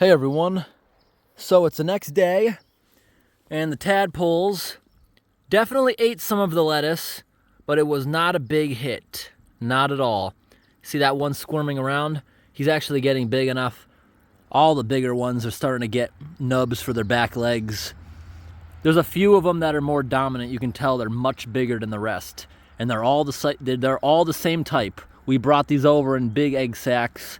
Hey everyone, so it's the next day, and the tadpoles definitely ate some of the lettuce, but it was not a big hit, not at all. See that one squirming around? He's actually getting big enough. All the bigger ones are starting to get nubs for their back legs. There's a few of them that are more dominant. You can tell they're much bigger than the rest, and they're all the same type. We brought these over in big egg sacs,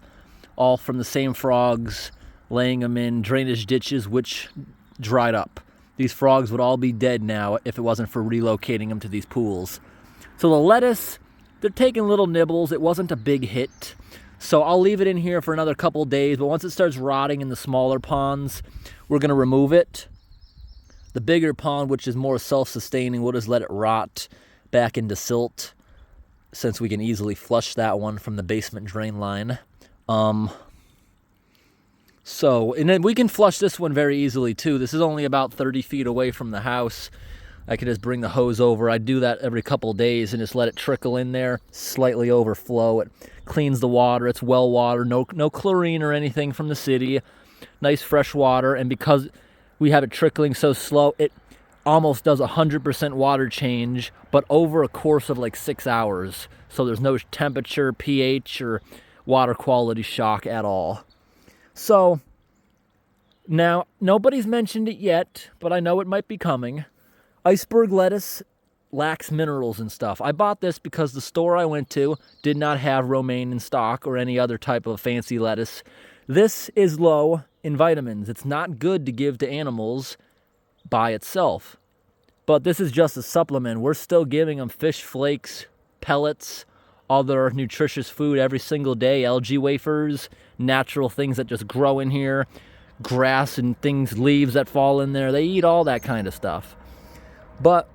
all from the same frogs, laying them in drainage ditches which dried up. These frogs would all be dead now if it wasn't for relocating them to these pools. So the lettuce, they're taking little nibbles. It wasn't a big hit. So I'll leave it in here for another couple days, but once it starts rotting in the smaller ponds, we're gonna remove it. The bigger pond, which is more self-sustaining, we'll just let it rot back into silt, since we can easily flush that one from the basement drain line. And then we can flush this one very easily too. This is only about 30 feet away from the house. I could just bring the hose over. I do that every couple days and just let it trickle in there, slightly overflow. It cleans the water. It's well water, no chlorine or anything from the city. Nice fresh water, and because we have it trickling so slow, it almost does 100% water change, but over a course of like 6 hours. So there's no temperature, pH, or water quality shock at all. So now nobody's mentioned it yet, but I know it might be coming. Iceberg lettuce lacks minerals and stuff. I bought this because the store I went to did not have romaine in stock or any other type of fancy lettuce. This is low in vitamins. It's not good to give to animals by itself. But this is just a supplement. We're still giving them fish flakes, pellets, other nutritious food every single day, algae wafers, natural things that just grow in here, grass and things, leaves that fall in there. They eat all that kind of stuff. But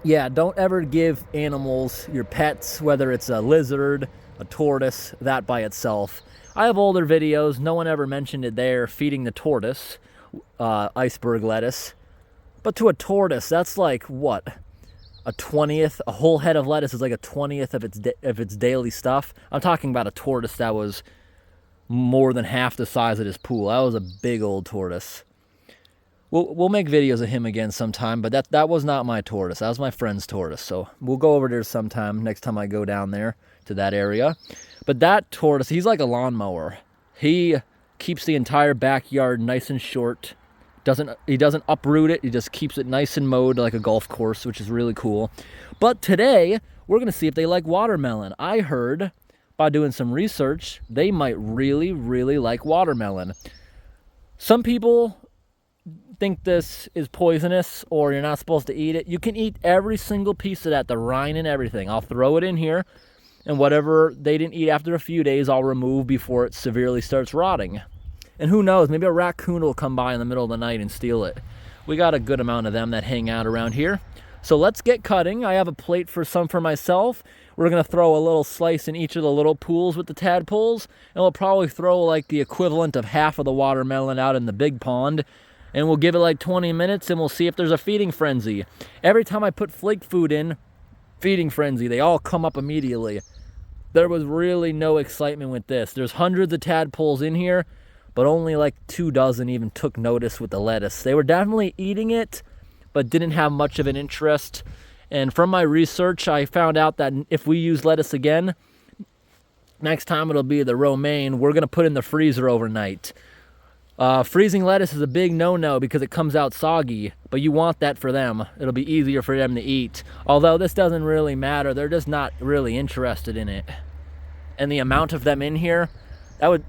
yeah, don't ever give animals, your pets, whether it's a lizard, a tortoise, that by itself. I have older videos, no one ever mentioned it there, feeding the tortoise iceberg lettuce. But to a tortoise, that's like what? A 20th, a whole head of lettuce is like a 20th of its daily stuff. I'm talking about a tortoise that was more than half the size of this pool. That was a big old tortoise. We'll make videos of him again sometime, but that was not my tortoise. That was my friend's tortoise. So we'll go over there sometime, next time I go down there to that area. But that tortoise, he's like a lawnmower. He keeps the entire backyard nice and short. He doesn't uproot it. He just keeps it nice and mowed like a golf course, which is really cool. But today, we're going to see if they like watermelon. I heard, by doing some research, they might really, really like watermelon. Some people think this is poisonous or you're not supposed to eat it. You can eat every single piece of that, the rind and everything. I'll throw it in here, and whatever they didn't eat after a few days, I'll remove before it severely starts rotting. And who knows, maybe a raccoon will come by in the middle of the night and steal it. We got a good amount of them that hang out around here. So let's get cutting. I have a plate for some for myself. We're going to throw a little slice in each of the little pools with the tadpoles, and we'll probably throw like the equivalent of half of the watermelon out in the big pond. And we'll give it like 20 minutes and we'll see if there's a feeding frenzy. Every time I put flake food in, feeding frenzy, they all come up immediately. There was really no excitement with this. There's hundreds of tadpoles in here, but only like 2 dozen even took notice with the lettuce. They were definitely eating it, but didn't have much of an interest. And from my research, I found out that if we use lettuce again, next time it'll be the romaine. We're gonna put in the freezer overnight. Freezing lettuce is a big no-no because it comes out soggy, but you want that for them. It'll be easier for them to eat. Although this doesn't really matter. They're just not really interested in it. And the amount of them in here,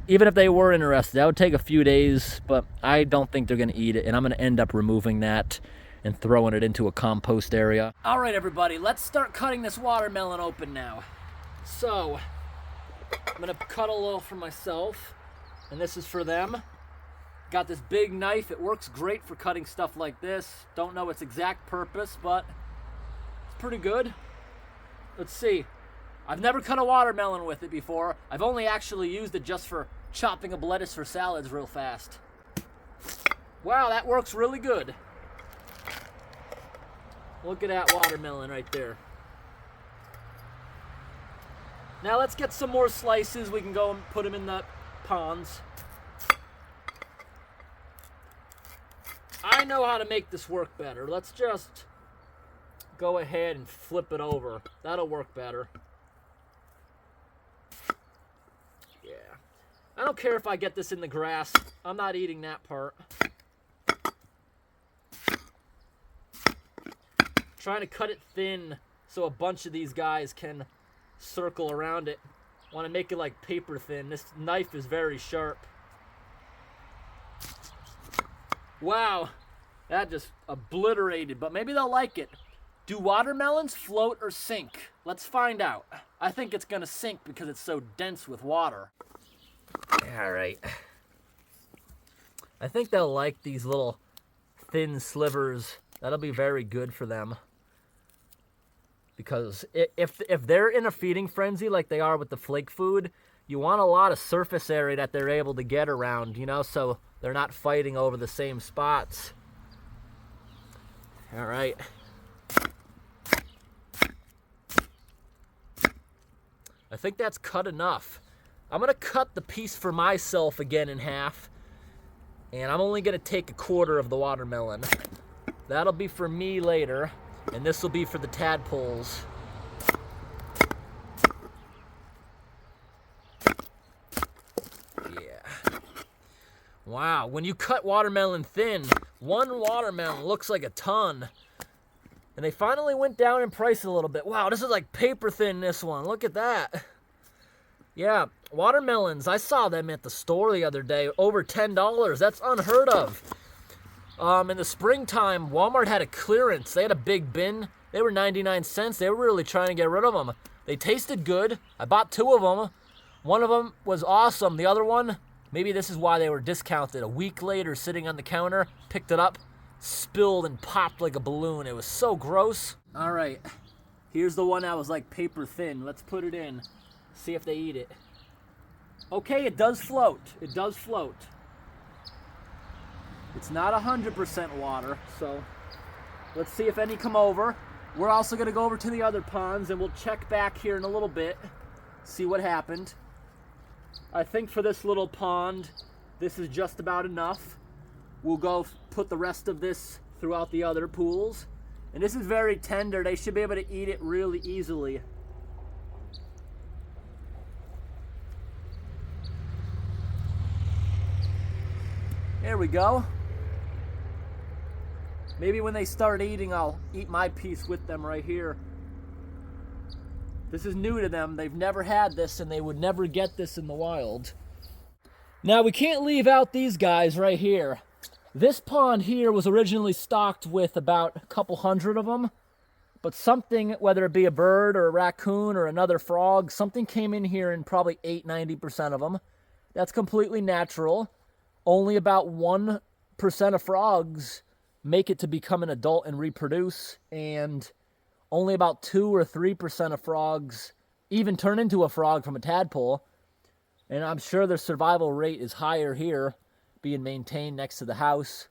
even if they were interested, that would take a few days, but I don't think they're gonna eat it, and I'm gonna end up removing that and throwing it into a compost area. All right, everybody, let's start cutting this watermelon open now. So, I'm gonna cut a little for myself, and this is for them. Got this big knife. It works great for cutting stuff like this. Don't know its exact purpose, but it's pretty good. Let's see. I've never cut a watermelon with it before. I've only actually used it just for chopping up lettuce for salads real fast. Wow, that works really good. Look at that watermelon right there. Now let's get some more slices. We can go and put them in the ponds. I know how to make this work better. Let's just go ahead and flip it over. That'll work better. Yeah. I don't care if I get this in the grass. I'm not eating that part. Trying to cut it thin so a bunch of these guys can circle around it. Want to make it like paper thin. This knife is very sharp. Wow, that just obliterated, but maybe they'll like it. Do watermelons float or sink? Let's find out. I think it's gonna sink because it's so dense with water. All right. I think they'll like these little thin slivers. That'll be very good for them. Because if they're in a feeding frenzy like they are with the flake food, you want a lot of surface area that they're able to get around, you know, so they're not fighting over the same spots. All right. I think that's cut enough. I'm gonna cut the piece for myself again in half, and I'm only gonna take a quarter of the watermelon. That'll be for me later. And this will be for the tadpoles. Yeah. Wow, when you cut watermelon thin, one watermelon looks like a ton. And they finally went down in price a little bit. Wow, this is like paper thin, this one. Look at that. Yeah, watermelons, I saw them at the store the other day. Over $10. That's unheard of. In the springtime, Walmart had a clearance. They had a big bin. They were 99 cents. They were really trying to get rid of them. They tasted good. I bought 2 of them. One of them was awesome. The other one, maybe this is why they were discounted. A week later, sitting on the counter, picked it up, spilled and popped like a balloon. It was so gross. All right, here's the one that was like paper thin. Let's put it in, see if they eat it. Okay, it does float. It does float. It's not 100% water, so let's see if any come over. We're also going to go over to the other ponds, and we'll check back here in a little bit, see what happened. I think for this little pond, this is just about enough. We'll go put the rest of this throughout the other pools. And this is very tender. They should be able to eat it really easily. There we go. Maybe when they start eating, I'll eat my piece with them right here. This is new to them. They've never had this, and they would never get this in the wild. Now, we can't leave out these guys right here. This pond here was originally stocked with about a couple hundred of them, but something, whether it be a bird or a raccoon or another frog, something came in here and probably ate 90% of them. That's completely natural. Only about 1% of frogs make it to become an adult and reproduce, and only about 2 or 3% of frogs even turn into a frog from a tadpole. And I'm sure their survival rate is higher here, being maintained next to the house.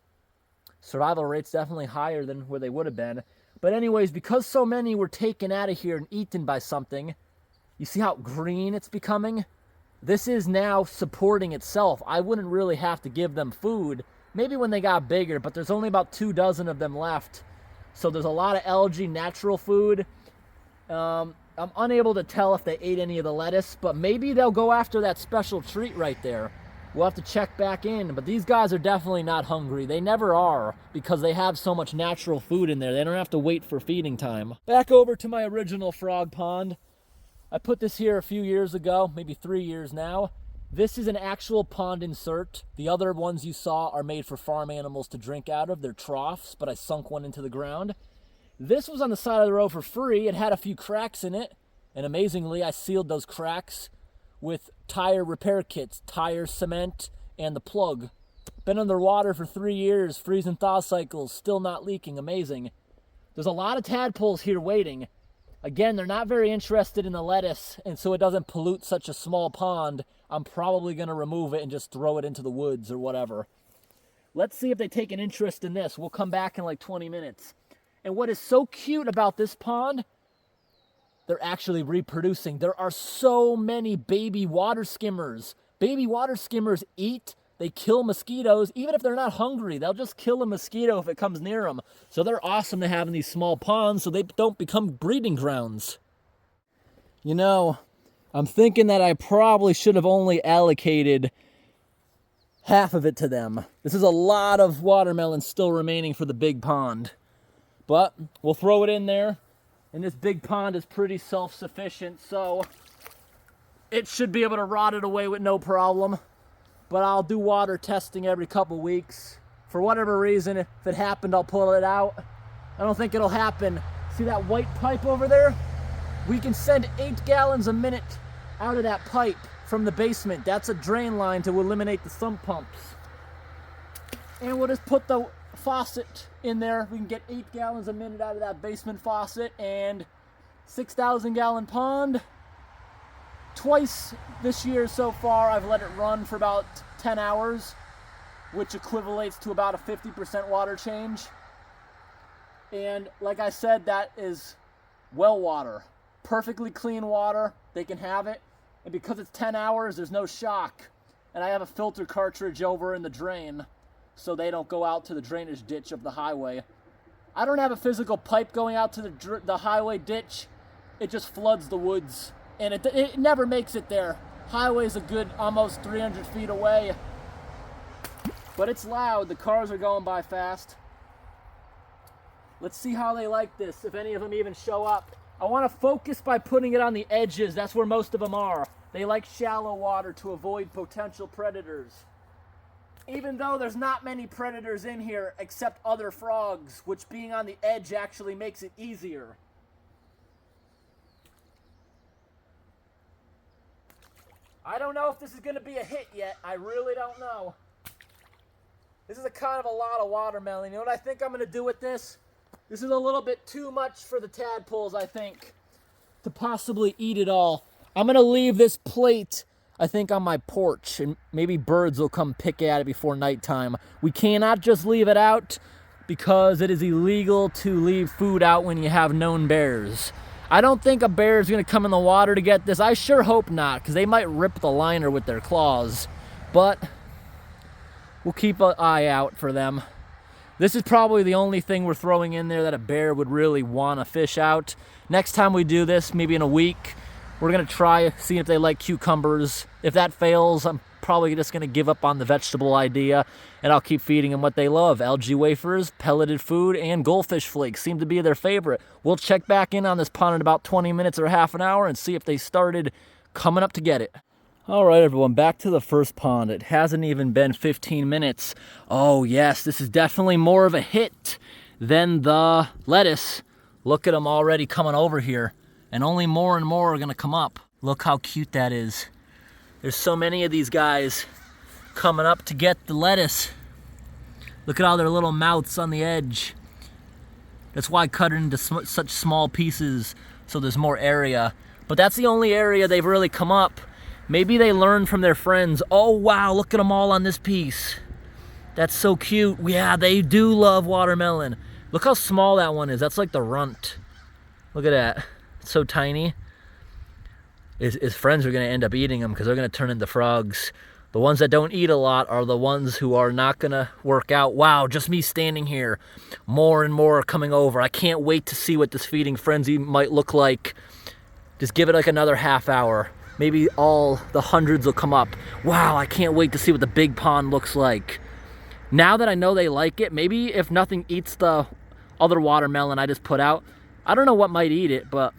Survival rate's definitely higher than where they would have been. But anyways, because so many were taken out of here and eaten by something, you see how green it's becoming? This is now supporting itself. I wouldn't really have to give them food. Maybe when they got bigger, but there's only about 2 dozen of them left. So there's a lot of algae, natural food. I'm unable to tell if they ate any of the lettuce, but maybe they'll go after that special treat right there. We'll have to check back in, but these guys are definitely not hungry. They never are, because they have so much natural food in there. They don't have to wait for feeding time. Back over to my original frog pond. I put this here a few years ago, maybe 3 years now. This is an actual pond insert. The other ones you saw are made for farm animals to drink out of. They're troughs, but I sunk one into the ground. This was on the side of the road for free. It had a few cracks in it, and amazingly, I sealed those cracks with tire repair kits, tire, cement, and the plug. Been underwater for 3 years, freeze and thaw cycles, still not leaking. Amazing. There's a lot of tadpoles here waiting. Again, they're not very interested in the lettuce, and so it doesn't pollute such a small pond. I'm probably going to remove it and just throw it into the woods or whatever. Let's see if they take an interest in this. We'll come back in like 20 minutes. And what is so cute about this pond, they're actually reproducing. There are so many baby water skimmers. Baby water skimmers eat they kill mosquitoes. Even if they're not hungry, they'll just kill a mosquito if it comes near them. So they're awesome to have in these small ponds so they don't become breeding grounds. You know, I'm thinking that I probably should have only allocated half of it to them. This is a lot of watermelon still remaining for the big pond. But we'll throw it in there. And this big pond is pretty self-sufficient, so it should be able to rot it away with no problem. But I'll do water testing every couple weeks. For whatever reason, if it happened, I'll pull it out. I don't think it'll happen. See that white pipe over there? We can send 8 gallons a minute out of that pipe from the basement. That's a drain line to eliminate the sump pumps. And we'll just put the faucet in there. We can get 8 gallons a minute out of that basement faucet, and 6,000 gallon pond. Twice this year so far, I've let it run for about 10 hours, which equivalates to about a 50% water change. And like I said, that is well water. Perfectly clean water. They can have it. And because it's 10 hours, there's no shock. And I have a filter cartridge over in the drain, so they don't go out to the drainage ditch of the highway. I don't have a physical pipe going out to the highway ditch. It just floods the woods, and it never makes it there. Highway's a good almost 300 feet away, but it's loud. The cars are going by fast. Let's see how they like this, if any of them even show up. I want to focus by putting it on the edges. That's where most of them are. They like shallow water to avoid potential predators. Even though there's not many predators in here except other frogs, which being on the edge actually makes it easier. I don't know if this is going to be a hit yet. I really don't know. This is a kind of a lot of watermelon. You know what I think I'm going to do with this? This is a little bit too much for the tadpoles, I think, to possibly eat it all. I'm going to leave this plate, I think, on my porch, and maybe birds will come pick at it before nighttime. We cannot just leave it out because it is illegal to leave food out when you have known bears. I don't think a bear is going to come in the water to get this. I sure hope not, because they might rip the liner with their claws. But we'll keep an eye out for them. This is probably the only thing we're throwing in there that a bear would really want to fish out. Next time we do this, maybe in a week, we're going to try seeing if they like cucumbers. If that fails, I'm probably just going to give up on the vegetable idea, and I'll keep feeding them what they love. Algae wafers, pelleted food, and goldfish flakes seem to be their favorite. We'll check back in on this pond in about 20 minutes or half an hour and see if they started coming up to get it. All right, everyone, back to the first pond. It hasn't even been 15 minutes. Oh, yes, this is definitely more of a hit than the lettuce. Look at them already coming over here, and only more and more are going to come up. Look how cute that is. There's so many of these guys coming up to get the lettuce. Look at all their little mouths on the edge. That's why I cut it into such small pieces so there's more area. But that's the only area they've really come up. Maybe they learned from their friends. Oh, wow, look at them all on this piece. That's so cute. Yeah, they do love watermelon. Look how small that one is. That's like the runt. Look at that. It's so tiny. His friends are going to end up eating them because they're going to turn into frogs. The ones that don't eat a lot are the ones who are not going to work out. Wow, just me standing here. More and more are coming over. I can't wait to see what this feeding frenzy might look like. Just give it like another half hour. Maybe all the hundreds will come up. Wow, I can't wait to see what the big pond looks like. Now that I know they like it, maybe if nothing eats the other watermelon I just put out, I don't know what might eat it, but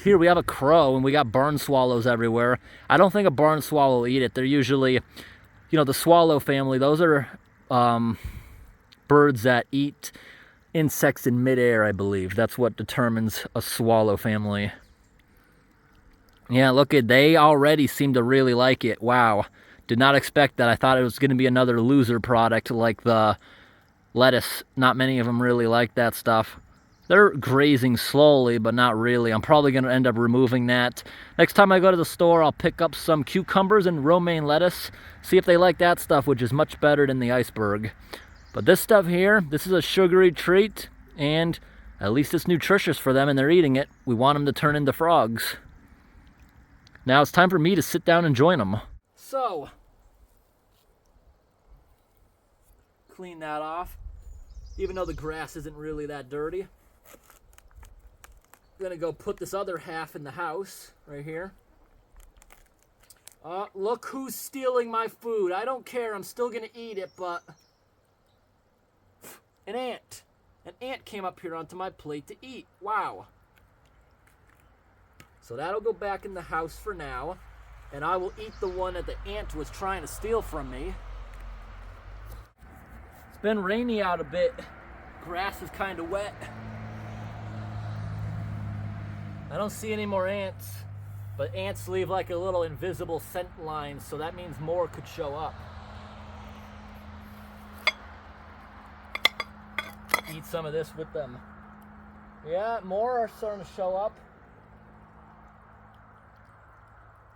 here we have a crow and we got barn swallows everywhere. I don't think a barn swallow will eat it. They're usually, you know, the swallow family. Those are birds that eat insects in midair, I believe. That's what determines a swallow family. Yeah, look at, they already seem to really like it. Wow. Did not expect that. I thought it was going to be another loser product like the lettuce. Not many of them really like that stuff. They're grazing slowly, but not really. I'm probably going to end up removing that. Next time I go to the store, I'll pick up some cucumbers and romaine lettuce. See if they like that stuff, which is much better than the iceberg. But this stuff here, this is a sugary treat, and at least it's nutritious for them, and they're eating it. We want them to turn into frogs. Now it's time for me to sit down and join them. So, clean that off, even though the grass isn't really that dirty. I'm gonna go put this other half in the house right here. Look who's stealing my food. I don't care, I'm still gonna eat it, but an ant came up here onto my plate to eat. Wow. So that'll go back in the house for now, and I will eat the one that the ant was trying to steal from me. It's been rainy out a bit. Grass is kind of wet. I don't see any more ants, but ants leave like a little invisible scent line, so that means more could show up. Eat some of this with them. Yeah, more are starting to show up.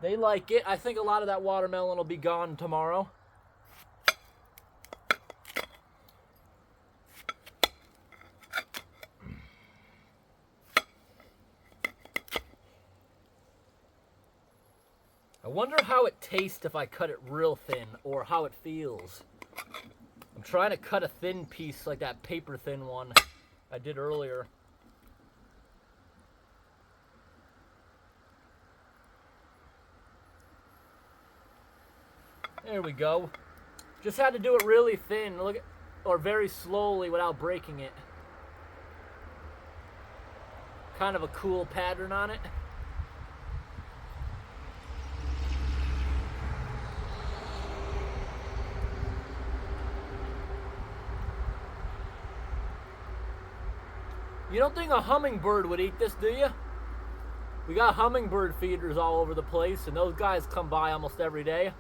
They like it. I think a lot of that watermelon will be gone tomorrow. I wonder how it tastes if I cut it real thin, or how it feels. I'm trying to cut a thin piece like that paper thin one I did earlier. There we go. Just had to do it really thin, or very slowly without breaking it. Kind of a cool pattern on it. You don't think a hummingbird would eat this, do you? We got hummingbird feeders all over the place, and those guys come by almost every day.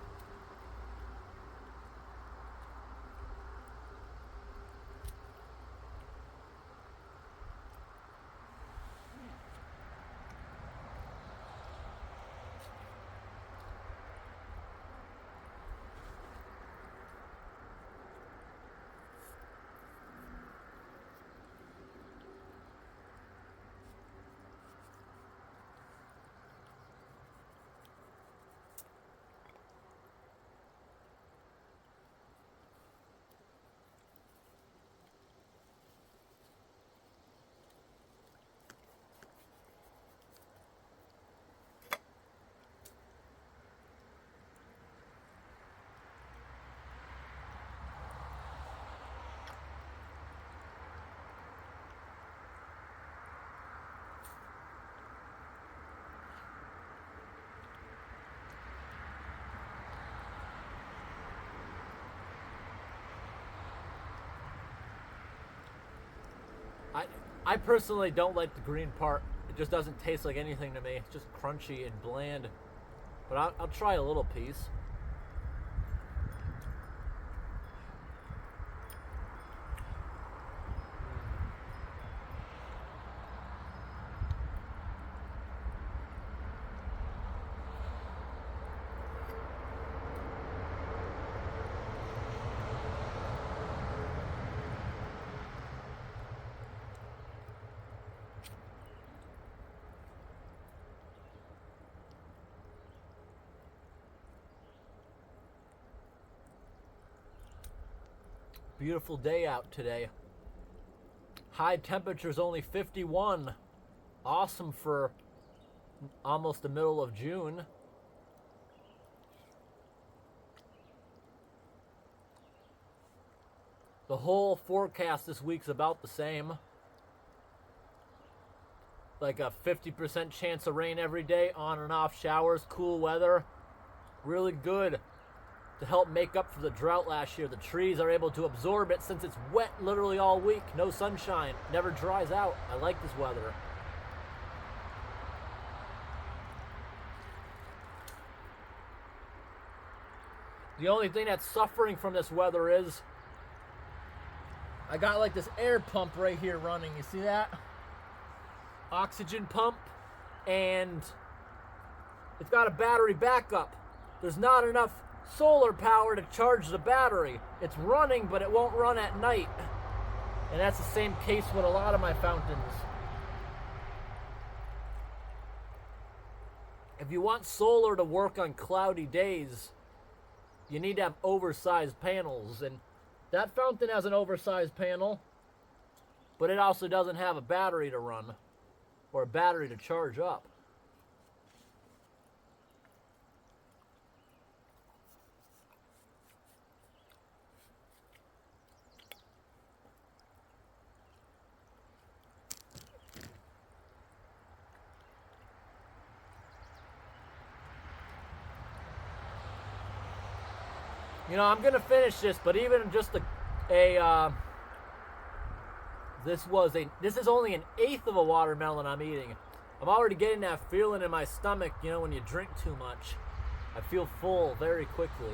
I personally don't like the green part. It just doesn't taste like anything to me. It's just crunchy and bland. But I'll try a little piece. Beautiful day out today. High temperature's only 51. Awesome for almost the middle of June. The whole forecast this week's about the same. Like a 50% chance of rain every day, on and off showers, cool weather. Really good to help make up for the drought last year. The trees are able to absorb it since it's wet literally all week. No sunshine, never dries out. I like this weather. The only thing that's suffering from this weather is I got like this air pump right here running. You see that? Oxygen pump, and it's got a battery backup. There's not enough solar power to charge the battery. It's running, but it won't run at night. And that's the same case with a lot of my fountains. If you want solar to work on cloudy days, you need to have oversized panels, and That fountain has an oversized panel, but it also doesn't have a battery to run or a battery to charge up. You know, I'm gonna finish this, but even just this is only an eighth of a watermelon I'm eating. I'm already getting that feeling in my stomach, you know, when you drink too much. I feel full very quickly.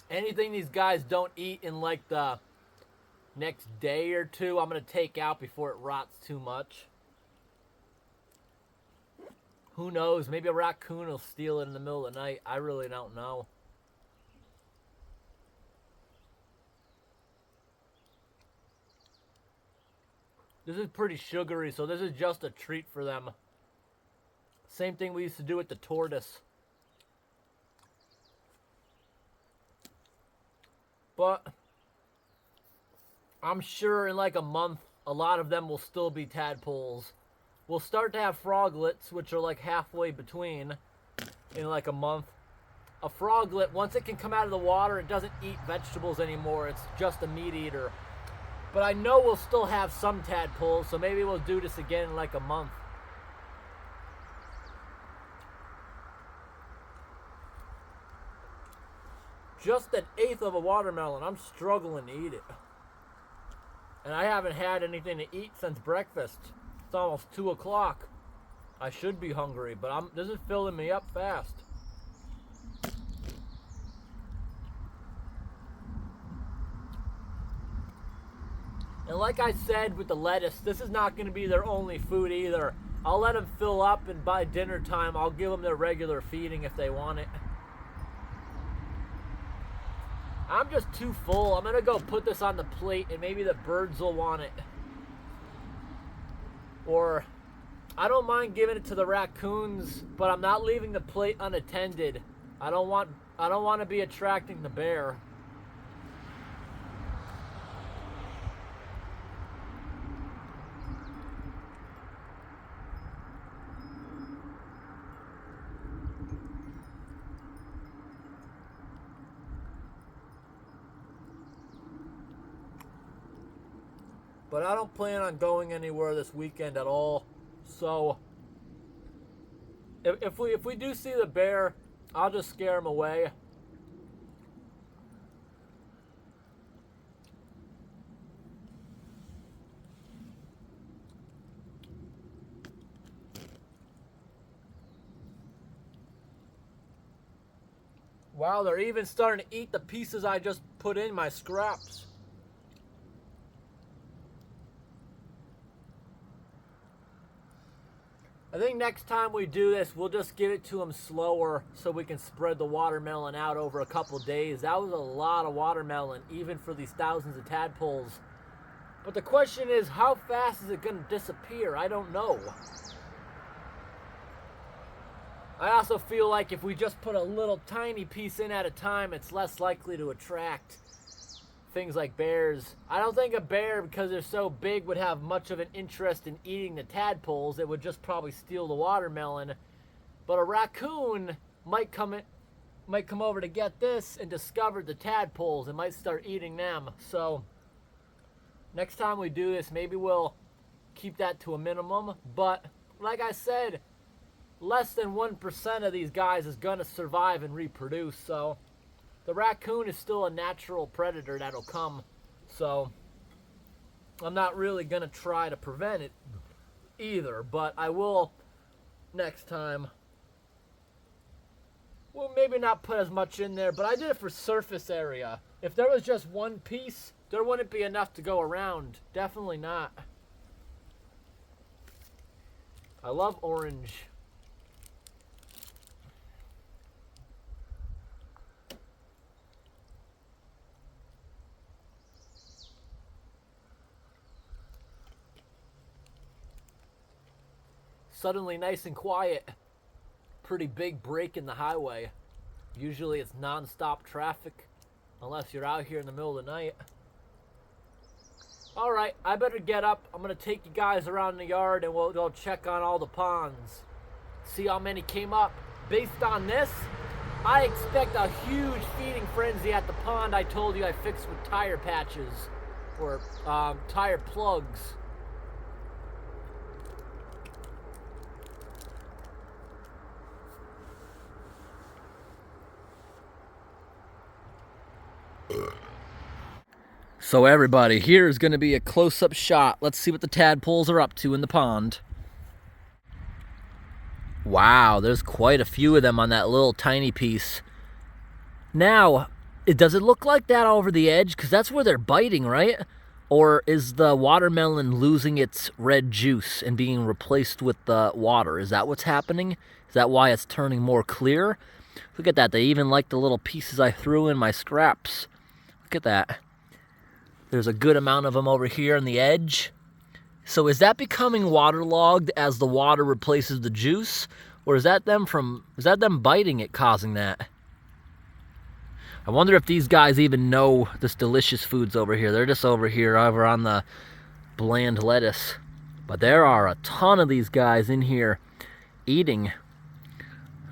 Anything these guys don't eat in like the next day or two, I'm going to take out before it rots too much. Who knows? Maybe a raccoon will steal it in the middle of the night. I really don't know. This is pretty sugary, so this is just a treat for them. Same thing we used to do with the tortoise. But I'm sure in like a month, a lot of them will still be tadpoles. We'll start to have froglets, which are like halfway between in like a month. A froglet, once it can come out of the water, it doesn't eat vegetables anymore. It's just a meat eater. But I know we'll still have some tadpoles, so maybe we'll do this again in like a month. Just an eighth of a watermelon. I'm struggling to eat it. And I haven't had anything to eat since breakfast. It's almost 2 o'clock. I should be hungry, but this is filling me up fast. And like I said with the lettuce, this is not going to be their only food either. I'll let them fill up, and by dinner time, I'll give them their regular feeding if they want it. I'm just too full. I'm going to go put this on the plate, and maybe the birds will want it. Or, I don't mind giving it to the raccoons, but I'm not leaving the plate unattended. I don't want to be attracting the bear. But I don't plan on going anywhere this weekend at all. So if we do see the bear, I'll just scare him away. Wow, they're even starting to eat the pieces I just put in my scraps. I think next time we do this, we'll just give it to them slower so we can spread the watermelon out over a couple days. That was a lot of watermelon, even for these thousands of tadpoles. But the question is, how fast is it going to disappear? I don't know. I also feel like if we just put a little tiny piece in at a time, it's less likely to attract things like bears. I don't think a bear, because they're so big, would have much of an interest in eating the tadpoles. It would just probably steal the watermelon. But a raccoon might come over to get this and discover the tadpoles and might start eating them. So next time we do this, maybe we'll keep that to a minimum. But like I said, less than 1% of these guys is going to survive and reproduce. So the raccoon is still a natural predator that'll come, so I'm not really going to try to prevent it either, but I will next time. Well, maybe not put as much in there, but I did it for surface area. If there was just one piece, there wouldn't be enough to go around. Definitely not. I love orange. Suddenly nice and quiet. Pretty big break in the highway. Usually it's non-stop traffic unless you're out here in the middle of the night. All right, I better get up. I'm gonna take you guys around the yard and we'll go check on all the ponds. See how many came up. Based on this, I expect a huge feeding frenzy at the pond I told you I fixed with tire patches or tire plugs. So everybody, here's going to be a close-up shot. Let's see what the tadpoles are up to in the pond. Wow, there's quite a few of them on that little tiny piece. Now, does it look like that over the edge? Because that's where they're biting, right? Or is the watermelon losing its red juice and being replaced with the water? Is that what's happening? Is that why it's turning more clear? Look at that. They even like the little pieces I threw in my scraps. Look at that. There's a good amount of them over here on the edge. So is that becoming waterlogged as the water replaces the juice? Or is that them biting it causing that? I wonder if these guys even know this delicious food's over here. They're just over here over on the bland lettuce. But there are a ton of these guys in here eating.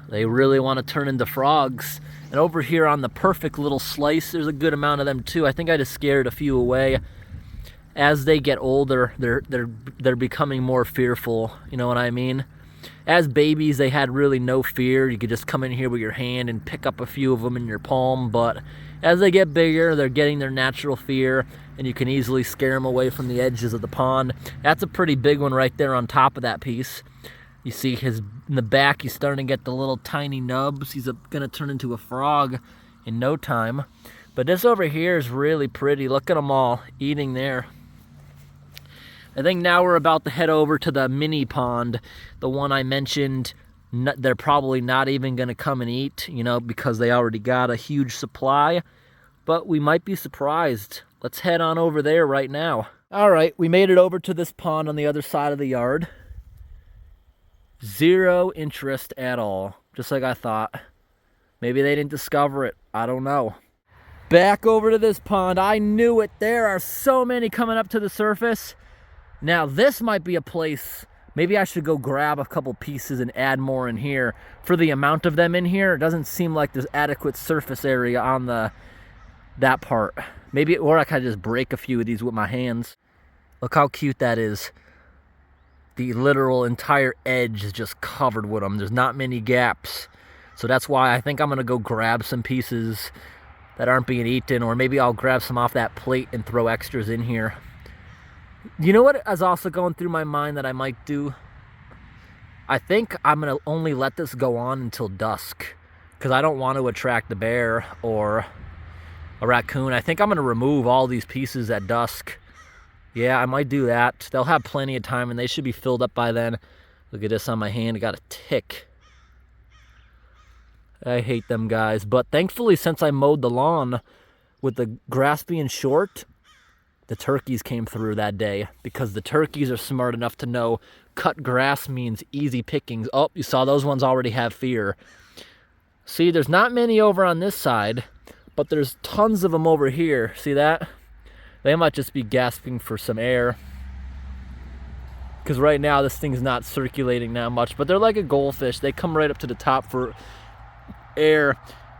They really want to turn into frogs. And over here on the perfect little slice, there's a good amount of them too. I think I just scared a few away. As they get older, they're becoming more fearful. You know what I mean? As babies, they had really no fear. You could just come in here with your hand and pick up a few of them in your palm. But as they get bigger, they're getting their natural fear, and you can easily scare them away from the edges of the pond. That's a pretty big one right there on top of that piece. You see in the back, he's starting to get the little tiny nubs. He's going to turn into a frog in no time. But this over here is really pretty. Look at them all eating there. I think now we're about to head over to the mini pond, the one I mentioned. They're probably not even going to come and eat, you know, because they already got a huge supply. But we might be surprised. Let's head on over there right now. All right, we made it over to this pond on the other side of the yard. Zero interest at all, just like I thought. Maybe they didn't discover it. I don't know. Back over to this pond. I knew it. There are so many coming up to the surface. Now, this might be a place. Maybe I should go grab a couple pieces and add more in here. For the amount of them in here, it doesn't seem like there's adequate surface area on that part. Maybe, or I could just break a few of these with my hands. Look how cute that is. The literal entire edge is just covered with them. There's not many gaps. So that's why I think I'm going to go grab some pieces that aren't being eaten, or maybe I'll grab some off that plate and throw extras in here. You know what is also going through my mind that I might do? I think I'm going to only let this go on until dusk, because I don't want to attract a bear or a raccoon. I think I'm going to remove all these pieces at dusk. Yeah, I might do that. They'll have plenty of time, and they should be filled up by then. Look at this on my hand. I got a tick. I hate them guys. But thankfully, since I mowed the lawn with the grass being short, the turkeys came through that day, because the turkeys are smart enough to know cut grass means easy pickings. Oh, you saw those ones already have fear. See, there's not many over on this side, but there's tons of them over here. See that? They might just be gasping for some air, because right now this thing's not circulating that much. But they're like a goldfish. They come right up to the top for air.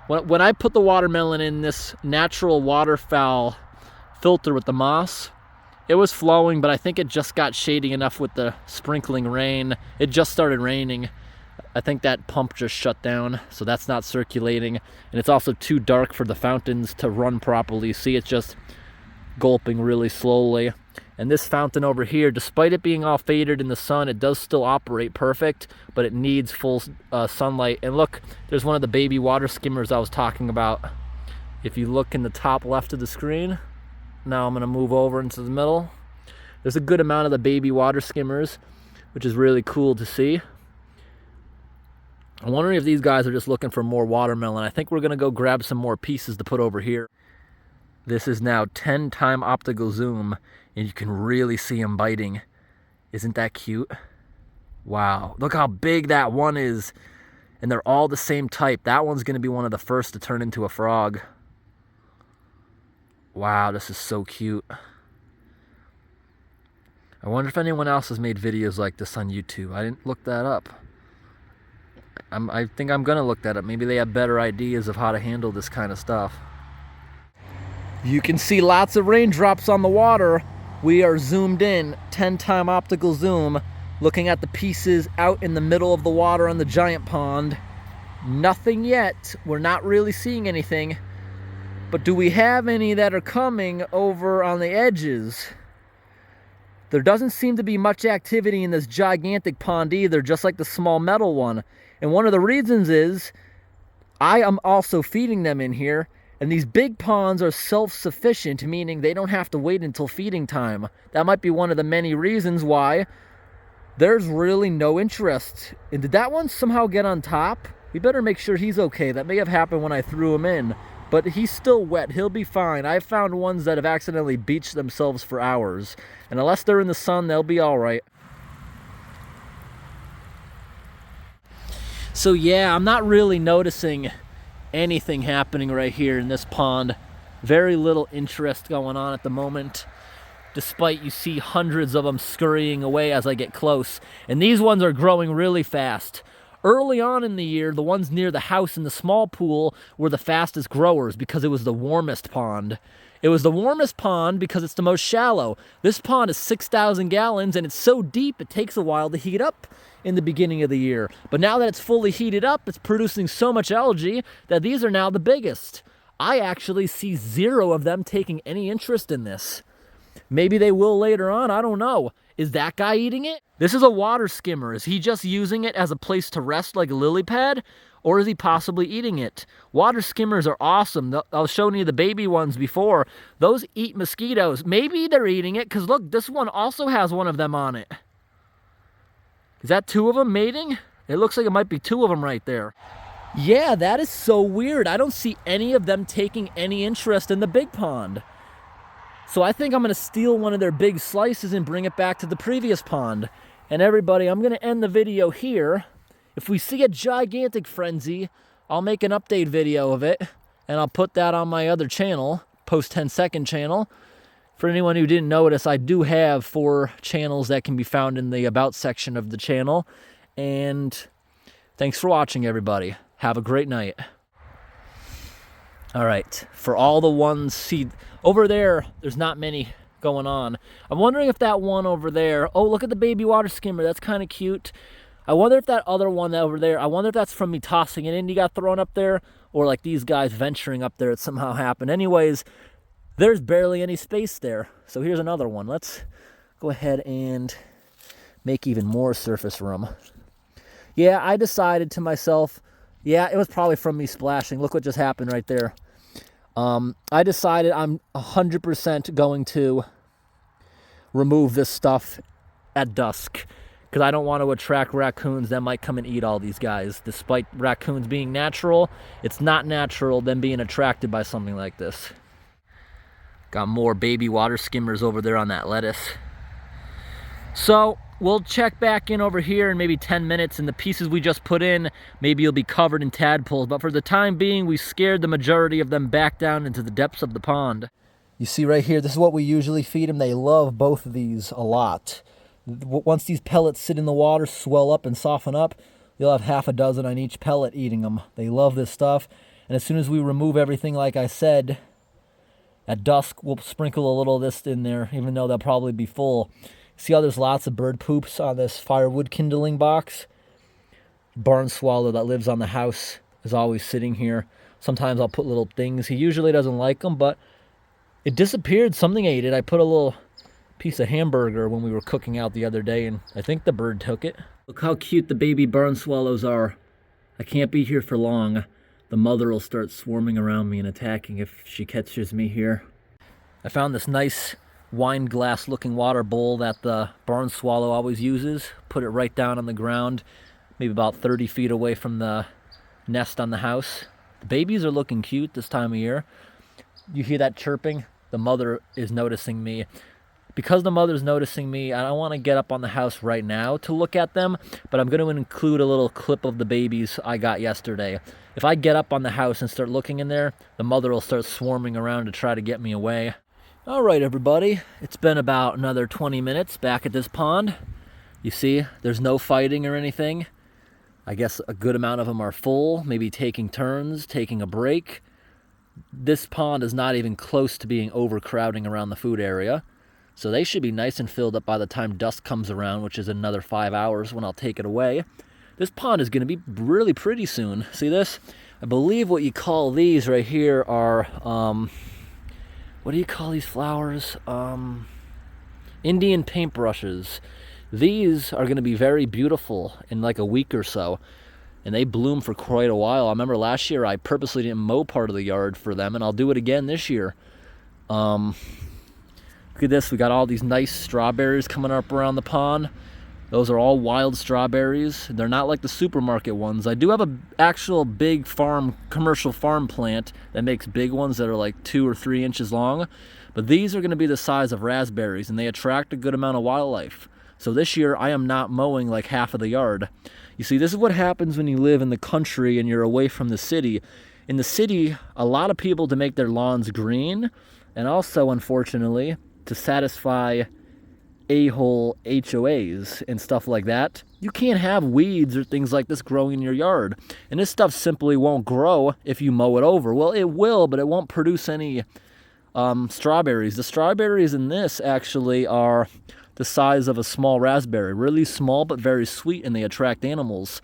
When I put the watermelon in this natural waterfowl filter with the moss, it was flowing, but I think it just got shady enough with the sprinkling rain. It just started raining. I think that pump just shut down, so that's not circulating. And it's also too dark for the fountains to run properly. See, it's just gulping really slowly. And this fountain over here, despite it being all faded in the sun, it does still operate perfect, but it needs full sunlight. And look, there's one of the baby water skimmers I was talking about. If you look in the top left of the screen, now I'm going to move over into the middle. There's a good amount of the baby water skimmers. which is really cool to see. I'm wondering if these guys are just looking for more watermelon. I think we're gonna go grab some more pieces to put over here. This is now 10x optical zoom, and you can really see them biting. Isn't that cute? Wow, look how big that one is. And they're all the same type. That one's gonna be one of the first to turn into a frog. Wow, this is so cute. I wonder if anyone else has made videos like this on YouTube. I didn't look that up. I think I'm gonna look that up. Maybe they have better ideas of how to handle this kind of stuff. You can see lots of raindrops on the water. We are zoomed in, 10x optical zoom, looking at the pieces out in the middle of the water on the giant pond. Nothing yet. We're not really seeing anything. But do we have any that are coming over on the edges? There doesn't seem to be much activity in this gigantic pond either, just like the small metal one. And one of the reasons is I am also feeding them in here. And these big ponds are self-sufficient, meaning they don't have to wait until feeding time. That might be one of the many reasons why there's really no interest. And did that one somehow get on top? We better make sure he's okay. That may have happened when I threw him in. But he's still wet. He'll be fine. I've found ones that have accidentally beached themselves for hours. And unless they're in the sun, they'll be all right. So yeah, I'm not really noticing anything happening right here in this pond. Very little interest going on at the moment, despite you see hundreds of them scurrying away as I get close. And these ones are growing really fast. Early on in the year, the ones near the house in the small pool were the fastest growers because it was the warmest pond. It was the warmest pond because it's the most shallow. This pond is 6,000 gallons and it's so deep it takes a while to heat up in the beginning of the year. But now that it's fully heated up, it's producing so much algae that these are now the biggest. I actually see zero of them taking any interest in this. Maybe they will later on, I don't know. Is that guy eating it? This is a water skimmer. Is he just using it as a place to rest like a lily pad? Or is he possibly eating it? Water skimmers are awesome. I was showing you the baby ones before. Those eat mosquitoes. Maybe they're eating it because look, this one also has one of them on it. Is that two of them mating? It looks like it might be two of them right there. Yeah, that is so weird. I don't see any of them taking any interest in the big pond. So I think I'm going to steal one of their big slices and bring it back to the previous pond. And everybody, I'm going to end the video here. If we see a gigantic frenzy, I'll make an update video of it. And I'll put that on my other channel, Post 10-second channel. For anyone who didn't notice, I do have 4 channels that can be found in the About section of the channel. And thanks for watching, everybody. Have a great night. All right, for all the ones, see, over there, there's not many going on. I'm wondering if that one over there, oh, look at the baby water skimmer. That's kind of cute. I wonder if that other one over there, I wonder if that's from me tossing it in, he got thrown up there, or like these guys venturing up there, it somehow happened. Anyways, there's barely any space there. So here's another one. Let's go ahead and make even more surface room. Yeah, I decided to myself, yeah, it was probably from me splashing. Look what just happened right there. I decided I'm 100% going to remove this stuff at dusk because I don't want to attract raccoons that might come and eat all these guys. Despite raccoons being natural, it's not natural them being attracted by something like this. Got more baby water skimmers over there on that lettuce. So we'll check back in over here in maybe 10 minutes, and the pieces we just put in, maybe you'll be covered in tadpoles. But for the time being, we scared the majority of them back down into the depths of the pond. You see right here, this is what we usually feed them. They love both of these a lot. Once these pellets sit in the water, swell up and soften up, you'll have half a dozen on each pellet eating them. They love this stuff. And as soon as we remove everything, like I said, at dusk, we'll sprinkle a little of this in there, even though they'll probably be full. See how there's lots of bird poops on this firewood kindling box? Barn swallow that lives on the house is always sitting here. Sometimes I'll put little things. He usually doesn't like them, but it disappeared. Something ate it. I put a little piece of hamburger when we were cooking out the other day, and I think the bird took it. Look how cute the baby barn swallows are. I can't be here for long. The mother will start swarming around me and attacking if she catches me here. I found this nice wine glass looking water bowl that the barn swallow always uses. Put it right down on the ground, maybe about 30 feet away from the nest on the house. The babies are looking cute this time of year. You hear that chirping? The mother is noticing me. Because the mother's noticing me, I don't want to get up on the house right now to look at them, but I'm going to include a little clip of the babies I got yesterday. If I get up on the house and start looking in there, the mother will start swarming around to try to get me away. All right, everybody, it's been about another 20 minutes back at this pond. You see, there's no fighting or anything. I guess a good amount of them are full, maybe taking turns, taking a break. This pond is not even close to being overcrowding around the food area. So they should be nice and filled up by the time dusk comes around, which is another 5 hours when I'll take it away. This pond is going to be really pretty soon. See this? I believe what you call these right here are, what do you call these flowers? Indian paintbrushes. These are going to be very beautiful in like a week or so. And they bloom for quite a while. I remember last year I purposely didn't mow part of the yard for them, and I'll do it again this year. Look at this, we got all these nice strawberries coming up around the pond. Those are all wild strawberries. They're not like the supermarket ones. I do have an actual big commercial farm plant that makes big ones that are like 2 or 3 inches long. But these are gonna be the size of raspberries, and they attract a good amount of wildlife. So this year I am not mowing like half of the yard. You see, this is what happens when you live in the country and you're away from the city. In the city, a lot of people to make their lawns green, and also, unfortunately, to satisfy a-hole HOAs and stuff like that, you can't have weeds or things like this growing in your yard. And this stuff simply won't grow if you mow it over. Well, it will, but it won't produce any strawberries. The strawberries in this actually are the size of a small raspberry. Really small, but very sweet, and they attract animals.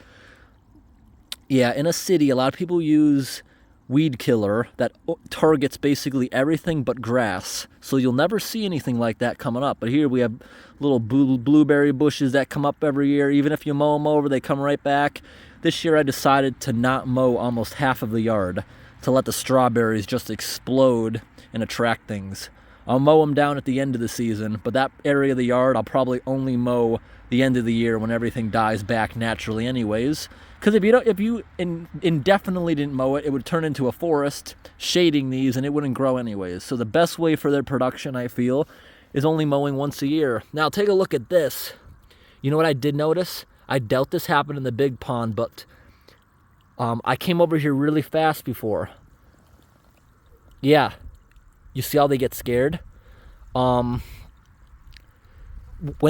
Yeah, in a city, a lot of people use weed killer that targets basically everything but grass. So you'll never see anything like that coming up. But here we have little blueberry bushes that come up every year. Even if you mow them over, they come right back. This year I decided to not mow almost half of the yard, to let the strawberries just explode and attract things. I'll mow them down at the end of the season, but that area of the yard I'll probably only mow the end of the year when everything dies back naturally anyways. Because if you indefinitely didn't mow it, it would turn into a forest, shading these, and it wouldn't grow anyways. So the best way for their production, I feel, is only mowing once a year. Now take a look at this. You know what I did notice? I doubt this happened in the big pond, but I came over here really fast before. Yeah. You see how they get scared? When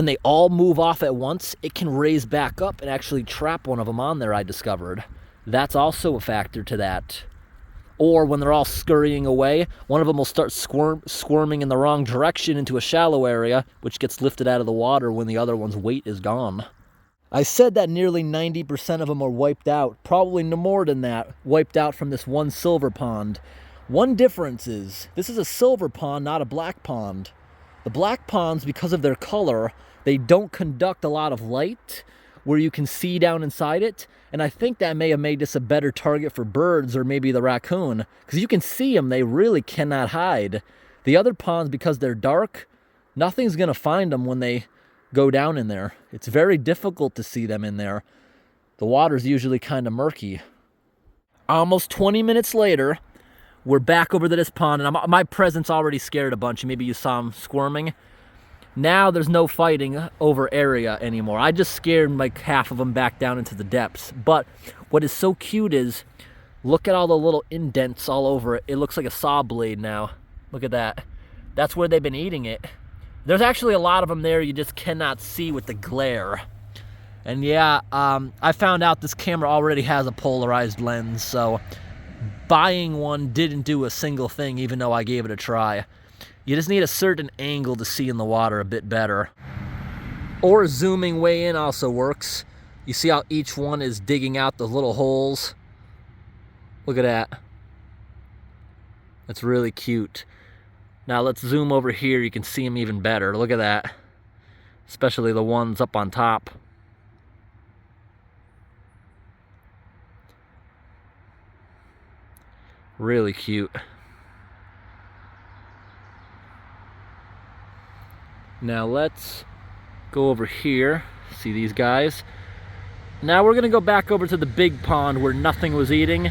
they all move off at once, it can raise back up and actually trap one of them on there, I discovered. That's also a factor to that. Or when they're all scurrying away, one of them will start squirming in the wrong direction into a shallow area, which gets lifted out of the water when the other one's weight is gone. I said that nearly 90% of them are wiped out, probably no more than that, wiped out from this one silver pond. One difference is, this is a silver pond, not a black pond. The black ponds, because of their color, they don't conduct a lot of light where you can see down inside it. And I think that may have made this a better target for birds or maybe the raccoon. Because you can see them, they really cannot hide. The other ponds, because they're dark, nothing's going to find them when they go down in there. It's very difficult to see them in there. The water's usually kind of murky. Almost 20 minutes later, we're back over to this pond, and my presence already scared a bunch. Maybe you saw them squirming. Now there's no fighting over area anymore. I just scared like half of them back down into the depths. But what is so cute is, look at all the little indents all over it. It looks like a saw blade now. Look at that. That's where they've been eating it. There's actually a lot of them there you just cannot see with the glare. And yeah, I found out this camera already has a polarized lens, so buying one didn't do a single thing, even though I gave it a try. You just need a certain angle to see in the water a bit better. Or zooming way in also works. You see how each one is digging out the little holes? Look at that. That's really cute. Now let's zoom over here. You can see them even better. Look at that. Especially the ones up on top. Really cute. Now let's go over here. See these guys? Now we're gonna go back over to the big pond where nothing was eating,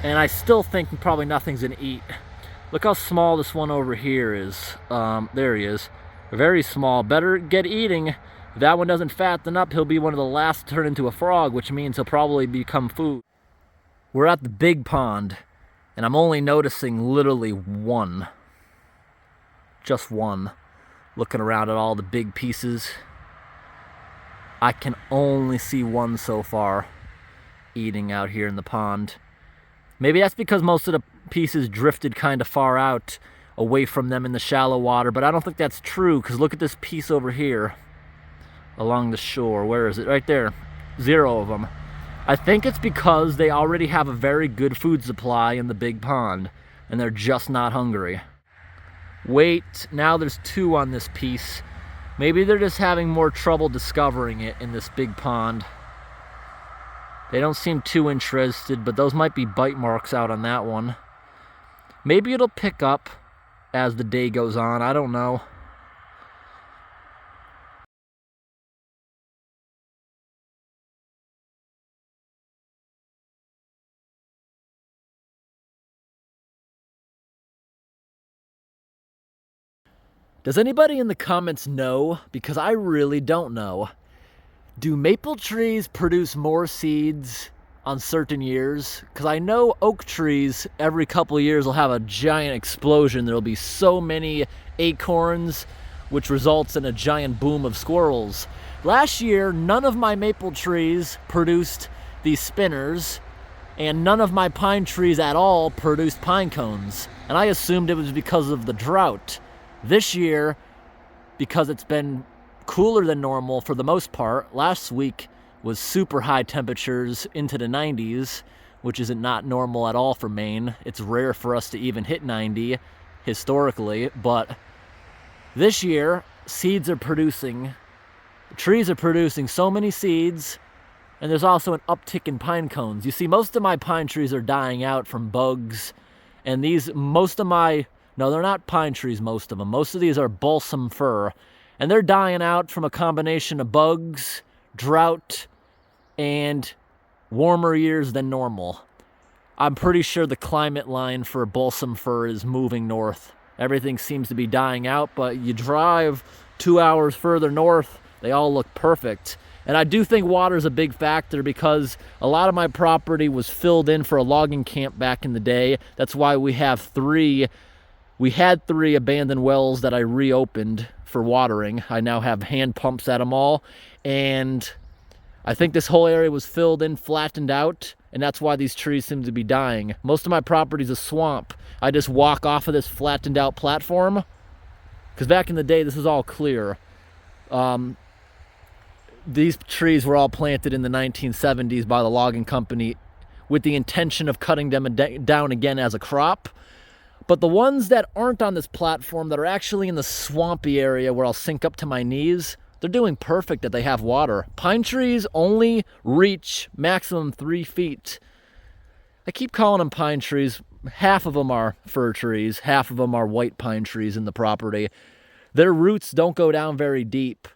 and I still think probably nothing's gonna eat. Look how small this one over here is. There he is. Very small. Better get eating. If that one doesn't fatten up, he'll be one of the last to turn into a frog, which means he'll probably become food. We're at the big pond, and I'm only noticing literally one. Just one. Looking around at all the big pieces. I can only see one so far eating out here in the pond. Maybe that's because most of the pieces drifted kind of far out away from them in the shallow water, but I don't think that's true, because look at this piece over here along the shore. Where is it? Right there. 0 of them. I think it's because they already have a very good food supply in the big pond, and they're just not hungry. Wait, now there's 2 on this piece. Maybe they're just having more trouble discovering it in this big pond. They don't seem too interested, but those might be bite marks out on that one. Maybe it'll pick up as the day goes on. I don't know. Does anybody in the comments know? Because I really don't know. Do maple trees produce more seeds on certain years? Because I know oak trees every couple of years will have a giant explosion. There'll be so many acorns, which results in a giant boom of squirrels. Last year, none of my maple trees produced these spinners, and none of my pine trees at all produced pine cones. And I assumed it was because of the drought. This year, because it's been cooler than normal for the most part, last week was super high temperatures into the 90s, which isn't not normal at all for Maine. It's rare for us to even hit 90 historically, but this year, seeds are producing, trees are producing so many seeds, and there's also an uptick in pine cones. You see, most of my pine trees are dying out from bugs, and no, they're not pine trees, most of them. Most of these are balsam fir, and they're dying out from a combination of bugs, drought, and warmer years than normal. I'm pretty sure the climate line for balsam fir is moving north. Everything seems to be dying out, but you drive 2 hours further north, they all look perfect. And I do think water is a big factor, because a lot of my property was filled in for a logging camp back in the day. That's why we had 3 abandoned wells that I reopened for watering. I now have hand pumps at them all, and I think this whole area was filled in, flattened out, and that's why these trees seem to be dying. Most of my property is a swamp. I just walk off of this flattened out platform, because back in the day, this was all clear. These trees were all planted in the 1970s by the logging company with the intention of cutting them down again as a crop. But the ones that aren't on this platform, that are actually in the swampy area where I'll sink up to my knees, they're doing perfect that they have water. Pine trees only reach maximum 3 feet. I keep calling them pine trees. Half of them are fir trees. Half of them are white pine trees in the property. Their roots don't go down very deep.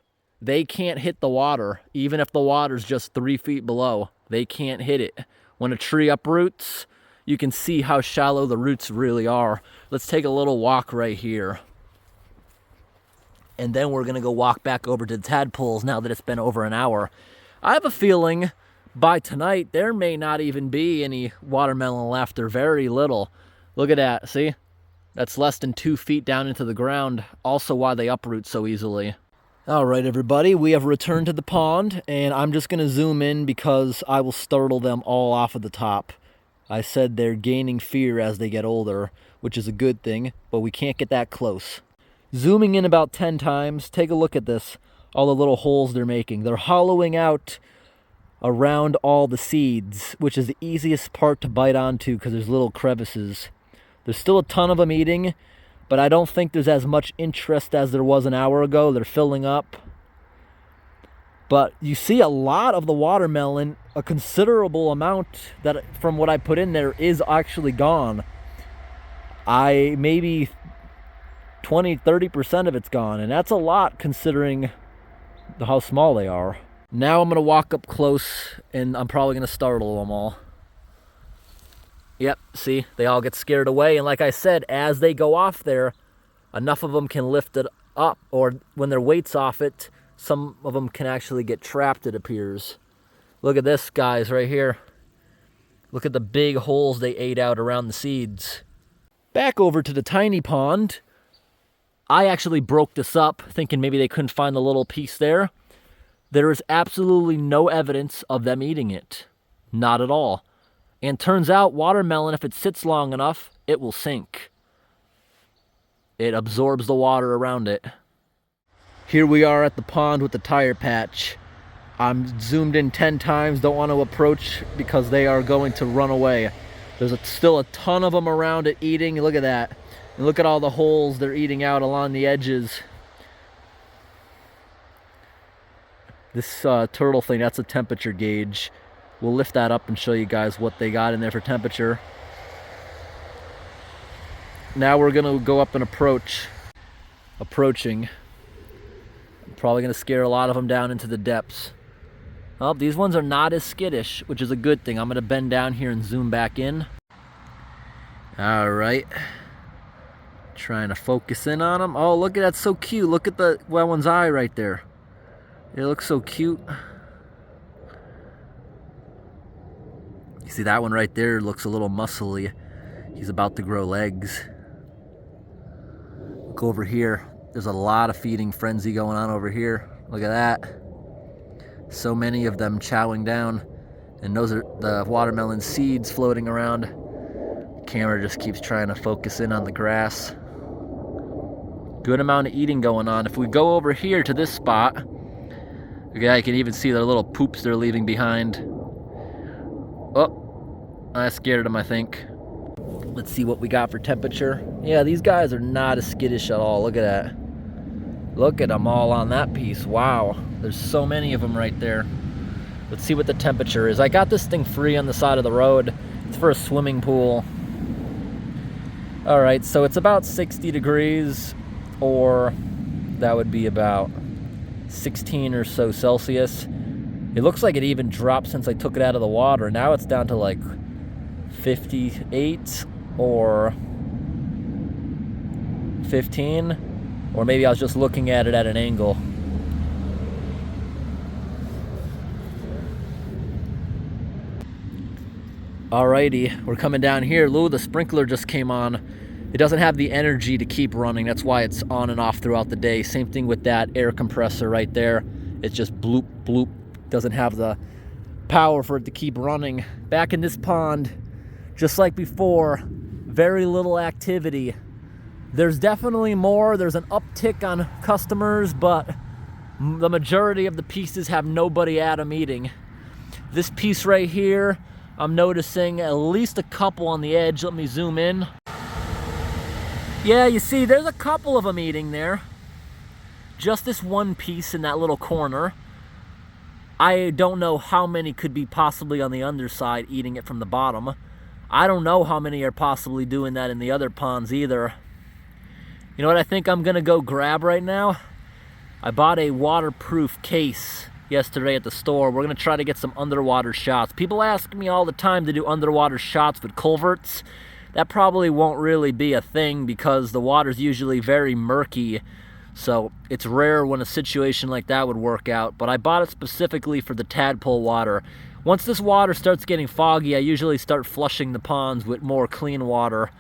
They can't hit the water, even if the water's just 3 feet below. They can't hit it. When a tree uproots, you can see how shallow the roots really are. Let's take a little walk right here. And then we're gonna go walk back over to the Tadpoles now that it's been over an hour. I have a feeling by tonight, there may not even be any watermelon left, or very little. Look at that, see? That's less than 2 feet down into the ground. Also why they uproot so easily. All right, everybody, we have returned to the pond, and I'm just gonna zoom in because I will startle them all off of the top. I said they're gaining fear as they get older, which is a good thing, but we can't get that close. Zooming in about 10 times, take a look at this, all the little holes they're making. They're hollowing out around all the seeds, which is the easiest part to bite onto because there's little crevices. There's still a ton of them eating, but I don't think there's as much interest as there was an hour ago. They're filling up. But you see a lot of the watermelon, a considerable amount that from what I put in there is actually gone. Maybe 20-30% of it's gone, and that's a lot considering how small they are. Now I'm gonna walk up close and I'm probably gonna startle them all. Yep, see, they all get scared away, and like I said, as they go off there, enough of them can lift it up, or when their weight's off it, some of them can actually get trapped, it appears. Look at this, guys, right here. Look at the big holes they ate out around the seeds. Back over to the tiny pond. I actually broke this up, thinking maybe they couldn't find the little piece there. There is absolutely no evidence of them eating it. Not at all. And turns out watermelon, if it sits long enough, it will sink. It absorbs the water around it. Here we are at the pond with the tire patch. I'm zoomed in 10 times, don't want to approach because they are going to run away. There's still a ton of them around it eating. Look at that. And look at all the holes they're eating out along the edges. This turtle thing, that's a temperature gauge. We'll lift that up and show you guys what they got in there for temperature. Now we're gonna go up and approaching. I'm probably gonna scare a lot of them down into the depths. Well, these ones are not as skittish, which is a good thing. I'm gonna bend down here and zoom back in. All right. Trying to focus in on them. Oh, look at that, so cute. Look at the that one's eye right there. It looks so cute. You see that one right there looks a little muscly. He's about to grow legs. Look over here. There's a lot of feeding frenzy going on over here. Look at that. So many of them chowing down. And those are the watermelon seeds floating around. The camera just keeps trying to focus in on the grass. Good amount of eating going on. If we go over here to this spot, okay, I can even see their little poops they're leaving behind. Oh, I scared them, I think. Let's see what we got for temperature. Yeah, these guys are not as skittish at all. Look at that. Look at them all on that piece. Wow, there's so many of them right there. Let's see what the temperature is. I got this thing free on the side of the road. It's for a swimming pool. All right, so it's about 60 degrees, or that would be about 16 or so Celsius. It looks like it even dropped since I took it out of the water. Now it's down to like 58 or 15, or maybe I was just looking at it at an angle. Alrighty, we're coming down here. Lou, the sprinkler just came on. It doesn't have the energy to keep running. That's why it's on and off throughout the day. Same thing with that air compressor right there. It's just bloop, bloop. Doesn't have the power for it to keep running. Back in this pond, just like before, very little activity. There's definitely more. There's an uptick on customers, but the majority of the pieces have nobody at them eating. This piece right here, I'm noticing at least a couple on the edge. Let me zoom in. Yeah, you see, there's a couple of them eating there. Just this one piece in that little corner. I don't know how many could be possibly on the underside eating it from the bottom. I don't know how many are possibly doing that in the other ponds either. You know what I think I'm gonna go grab right now? I bought a waterproof case yesterday at the store. We're gonna try to get some underwater shots. People ask me all the time to do underwater shots with culverts. That probably won't really be a thing because the water's usually very murky. So it's rare when a situation like that would work out, but I bought it specifically for the tadpole water. Once this water starts getting foggy, I usually start flushing the ponds with more clean water.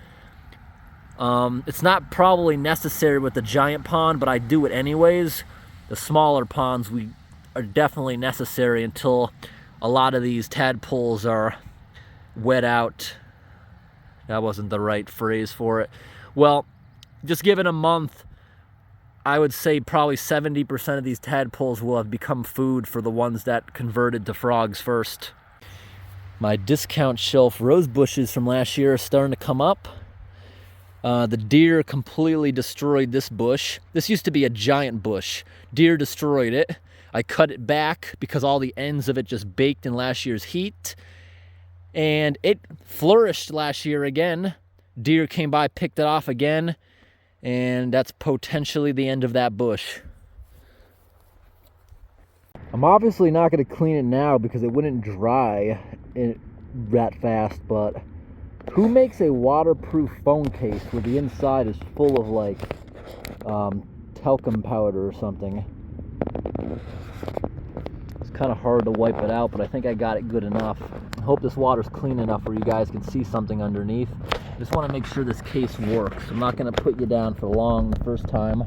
It's not probably necessary with the giant pond, but I do it anyways. The smaller ponds are definitely necessary until a lot of these tadpoles are wet out. That wasn't the right phrase for it. Well, just give it a month. I would say probably 70% of these tadpoles will have become food for the ones that converted to frogs first. My discount shelf rose bushes from last year are starting to come up. The deer completely destroyed this bush. This used to be a giant bush. Deer destroyed it. I cut it back because all the ends of it just baked in last year's heat. And it flourished last year again. Deer came by, picked it off again. And that's potentially the end of that bush. I'm obviously not going to clean it now because it wouldn't dry that fast, but who makes a waterproof phone case where the inside is full of like talcum powder or something? It's kind of hard to wipe it out, but I think I got it good enough. I hope this water's clean enough where you guys can see something underneath. I just want to make sure this case works. I'm not going to put you down for long the first time.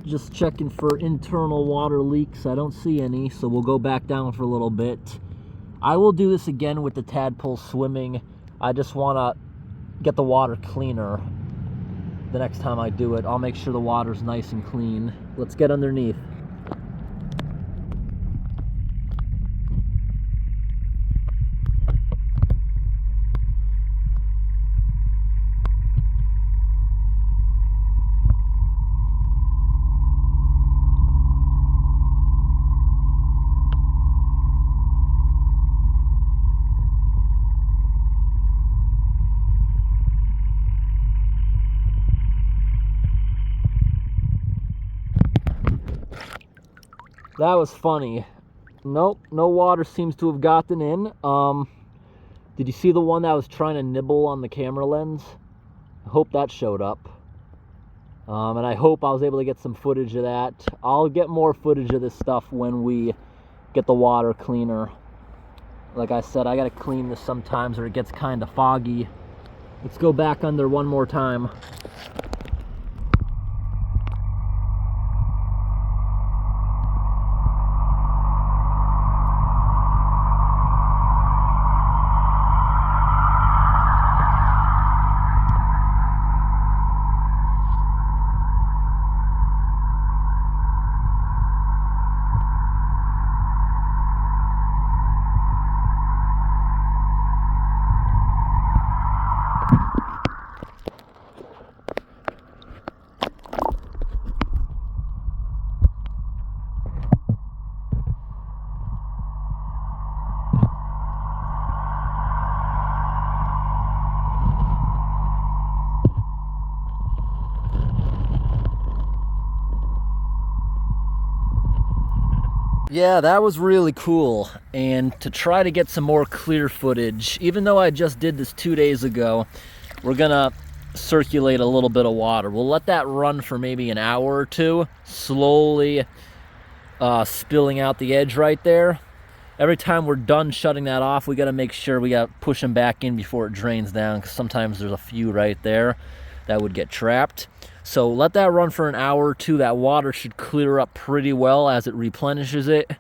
Just checking for internal water leaks. I don't see any, so we'll go back down for a little bit. I will do this again with the tadpole swimming. I just want to get the water cleaner the next time I do it. I'll make sure the water's nice and clean. Let's get underneath. That was funny. Nope, no water seems to have gotten in. Did you see the one that was trying to nibble on the camera lens? I hope that showed up. And I hope I was able to get some footage of that. I'll get more footage of this stuff when we get the water cleaner. Like I said, I gotta clean this sometimes or it gets kind of foggy. Let's go back under one more time. Yeah, that was really cool. And to try to get some more clear footage, even though I just did this 2 days ago, we're gonna circulate a little bit of water. We'll let that run for maybe an hour or two, slowly spilling out the edge right there. Every time we're done shutting that off, we gotta make sure we gotta push them back in before it drains down, because sometimes there's a few right there that would get trapped. So let that run for an hour or two. That water should clear up pretty well as it replenishes it.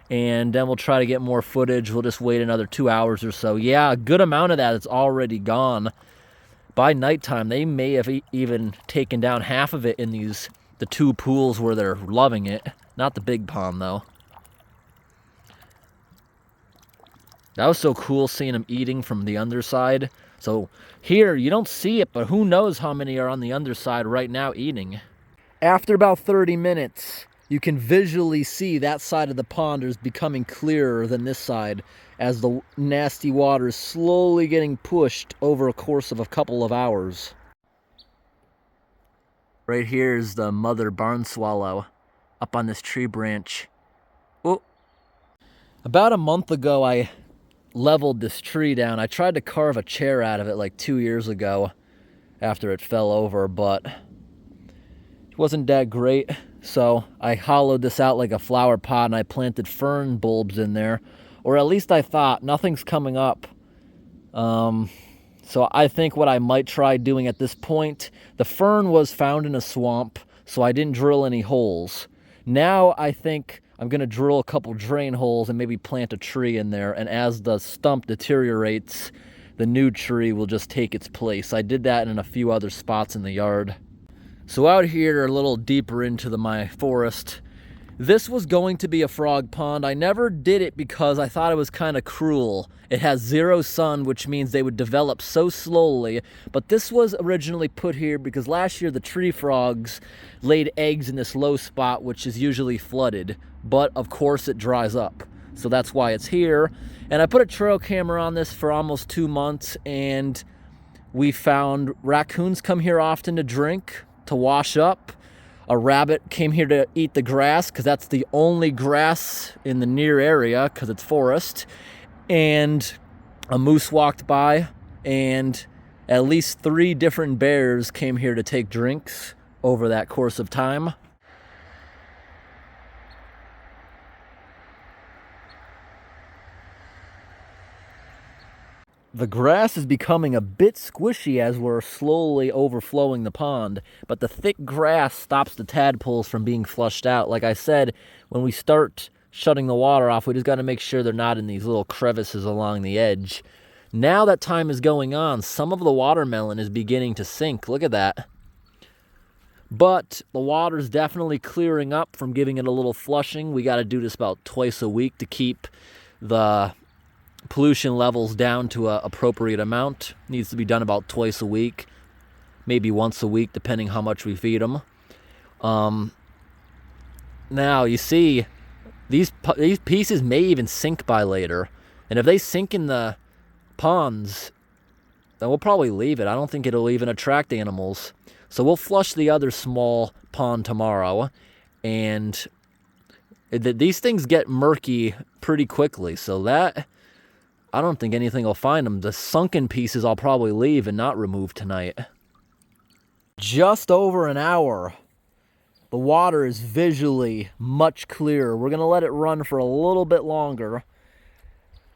And then we'll try to get more footage. We'll just wait another 2 hours or so. Yeah, a good amount of that is already gone. By nighttime, they may have even taken down half of it in the two pools where they're loving it. Not the big pond, though. That was so cool seeing them eating from the underside. So here, you don't see it, but who knows how many are on the underside right now eating. After about 30 minutes, you can visually see that side of the pond is becoming clearer than this side as the nasty water is slowly getting pushed over a course of a couple of hours. Right here is the mother barn swallow up on this tree branch. Oh. About a month ago, I leveled this tree down. I tried to carve a chair out of it like 2 years ago after it fell over, but it wasn't that great. So I hollowed this out like a flower pot and I planted fern bulbs in there, or at least I thought. Nothing's coming up. So I think what I might try doing at this point, the fern was found in a swamp, so I didn't drill any holes. Now I think I'm going to drill a couple drain holes and maybe plant a tree in there. And as the stump deteriorates, the new tree will just take its place. I did that in a few other spots in the yard. So out here, a little deeper into my forest, this was going to be a frog pond. I never did it because I thought it was kind of cruel. It has zero sun, which means they would develop so slowly. But this was originally put here because last year the tree frogs laid eggs in this low spot, which is usually flooded. But of course it dries up. so that's why it's here. And I put a trail camera on this for almost 2 months, and we found raccoons come here often to drink, to wash up. A rabbit came here to eat the grass because that's the only grass in the near area because it's forest. And a moose walked by, and at least 3 different bears came here to take drinks over that course of time. The grass is becoming a bit squishy as we're slowly overflowing the pond, but the thick grass stops the tadpoles from being flushed out. Like I said, when we start shutting the water off, we just got to make sure they're not in these little crevices along the edge. Now that time is going on, some of the watermelon is beginning to sink. Look at that. But the water's definitely clearing up from giving it a little flushing. We got to do this about twice a week to keep the pollution levels down to an appropriate amount. Needs to be done about twice a week, maybe once a week, depending how much we feed them. Now, you see, these pieces may even sink by later. And if they sink in the ponds, then we'll probably leave it. I don't think it'll even attract animals. So we'll flush the other small pond tomorrow. And these things get murky pretty quickly. So that, I don't think anything will find them. The sunken pieces I'll probably leave and not remove tonight. Just over an hour. The water is visually much clearer. We're going to let it run for a little bit longer.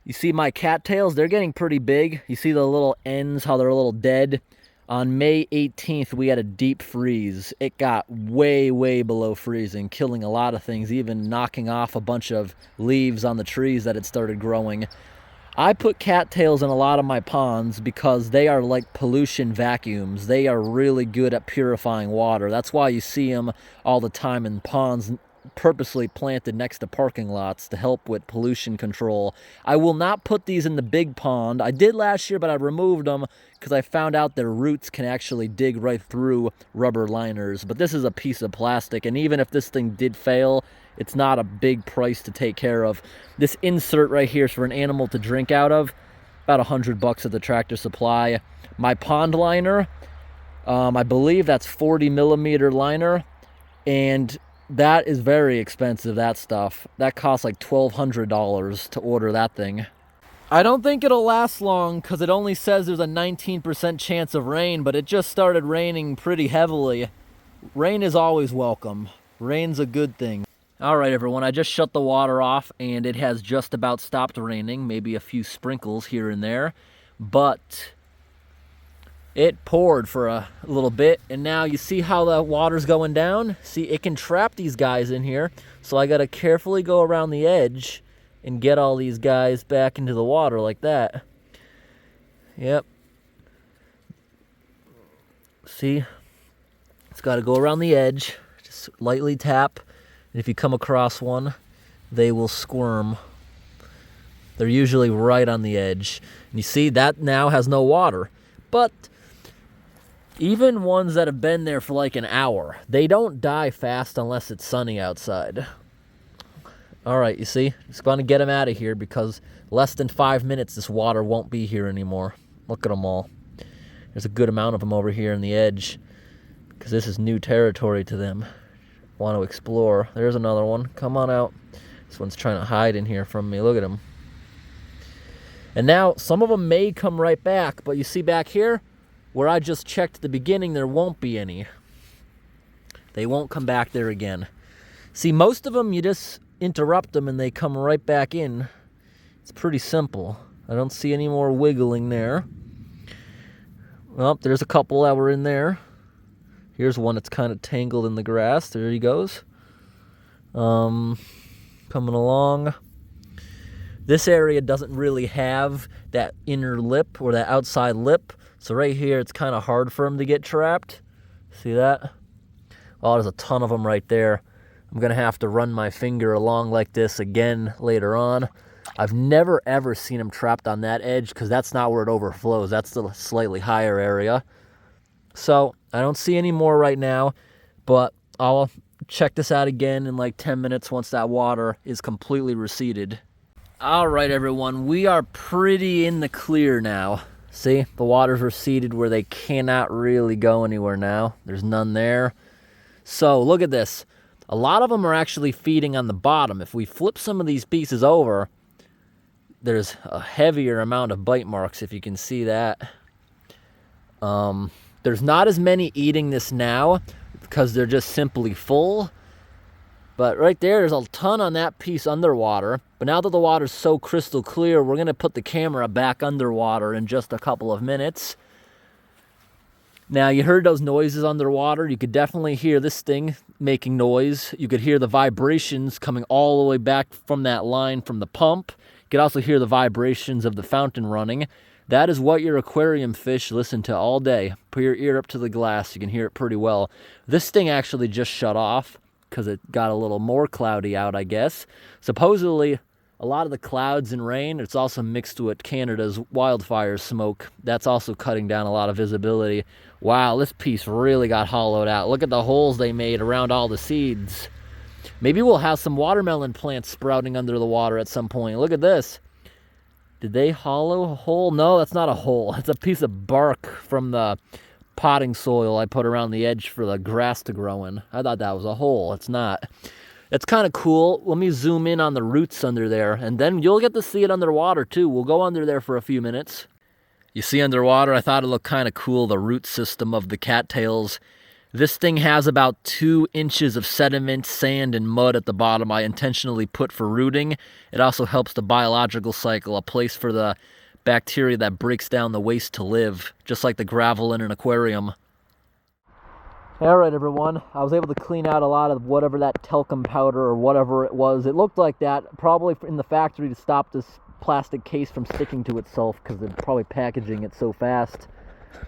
You see my cattails? They're getting pretty big. You see the little ends, how they're a little dead? On May 18th, we had a deep freeze. It got way, way below freezing, killing a lot of things, even knocking off a bunch of leaves on the trees that had started growing. I put cattails in a lot of my ponds because they are like pollution vacuums. They are really good at purifying water. That's why you see them all the time in ponds purposely planted next to parking lots to help with pollution control. I will not put these in the big pond. I did last year, but I removed them because I found out their roots can actually dig right through rubber liners. But this is a piece of plastic, and even if this thing did fail, it's not a big price to take care of. This insert right here is for an animal to drink out of. About $100 at the Tractor Supply. My pond liner, I believe that's 40 millimeter liner, and that is very expensive, that stuff. That costs like $1,200 to order that thing. I don't think it'll last long because it only says there's a 19% chance of rain, but it just started raining pretty heavily. Rain is always welcome. Rain's a good thing. All right, everyone, I just shut the water off, and it has just about stopped raining, maybe a few sprinkles here and there, but it poured for a little bit, and now you see how the water's going down? See, it can trap these guys in here, so I got to carefully go around the edge and get all these guys back into the water like that. Yep. See? It's got to go around the edge, just lightly tap. And if you come across one, they will squirm. They're usually right on the edge. And you see, that now has no water. But even ones that have been there for like an hour, they don't die fast unless it's sunny outside. All right, you see? Just going to get them out of here because less than 5 minutes, this water won't be here anymore. Look at them all. There's a good amount of them over here on the edge because this is new territory to them. Want to explore. There's another one. Come on out. This one's trying to hide in here from me. Look at him. And now some of them may come right back, but you see back here where I just checked at the beginning, there won't be any. They won't come back there again. See, most of them you just interrupt them and they come right back in. It's pretty simple. I don't see any more wiggling there. Well, there's a couple that were in there. Here's one that's kind of tangled in the grass. There he goes. Coming along. This area doesn't really have that inner lip or that outside lip. So right here, it's kind of hard for them to get trapped. See that? Oh, there's a ton of them right there. I'm going to have to run my finger along like this again later on. I've never, ever seen them trapped on that edge because that's not where it overflows. That's the slightly higher area. So I don't see any more right now, but I'll check this out again in like 10 minutes once that water is completely receded. All right, everyone, we are pretty in the clear now. See, the waters receded where they cannot really go anywhere now. There's none there. So look at this. A lot of them are actually feeding on the bottom. If we flip some of these pieces over, there's a heavier amount of bite marks, if you can see that. There's not as many eating this now because they're just simply full. But right there's a ton on that piece underwater. But now that the water's so crystal clear, we're going to put the camera back underwater in just a couple of minutes. Now, you heard those noises underwater. You could definitely hear this thing making noise. You could hear the vibrations coming all the way back from that line from the pump. You could also hear the vibrations of the fountain running. That is what your aquarium fish listen to all day. Put your ear up to the glass. You can hear it pretty well. This thing actually just shut off because it got a little more cloudy out, I guess. Supposedly, a lot of the clouds and rain, it's also mixed with Canada's wildfire smoke. That's also cutting down a lot of visibility. Wow, this piece really got hollowed out. Look at the holes they made around all the seeds. Maybe we'll have some watermelon plants sprouting under the water at some point. Look at this. Did they hollow a hole? No, that's not a hole. It's a piece of bark from the potting soil I put around the edge for the grass to grow in. I thought that was a hole. It's not. It's kind of cool. Let me zoom in on the roots under there, and then you'll get to see it underwater too. We'll go under there for a few minutes. You see underwater, I thought it looked kind of cool, the root system of the cattails. This thing has about 2 inches of sediment, sand, and mud at the bottom I intentionally put for rooting. It also helps the biological cycle, a place for the bacteria that breaks down the waste to live, just like the gravel in an aquarium. All right, everyone. I was able to clean out a lot of whatever that talcum powder or whatever it was. It looked like that, probably in the factory to stop this plastic case from sticking to itself because they're probably packaging it so fast.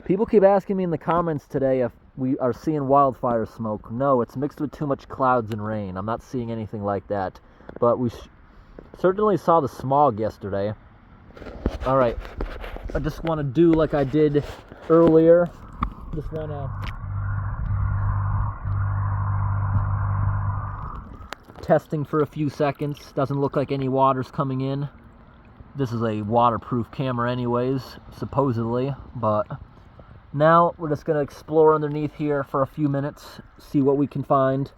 People keep asking me in the comments today if we are seeing wildfire smoke. No, it's mixed with too much clouds and rain. I'm not seeing anything like that. But we certainly saw the smog yesterday. All right. I just want to do like I did earlier. Just want to testing for a few seconds. Doesn't look like any water's coming in. This is a waterproof camera anyways, supposedly, but now we're just going to explore underneath here for a few minutes, see what we can find.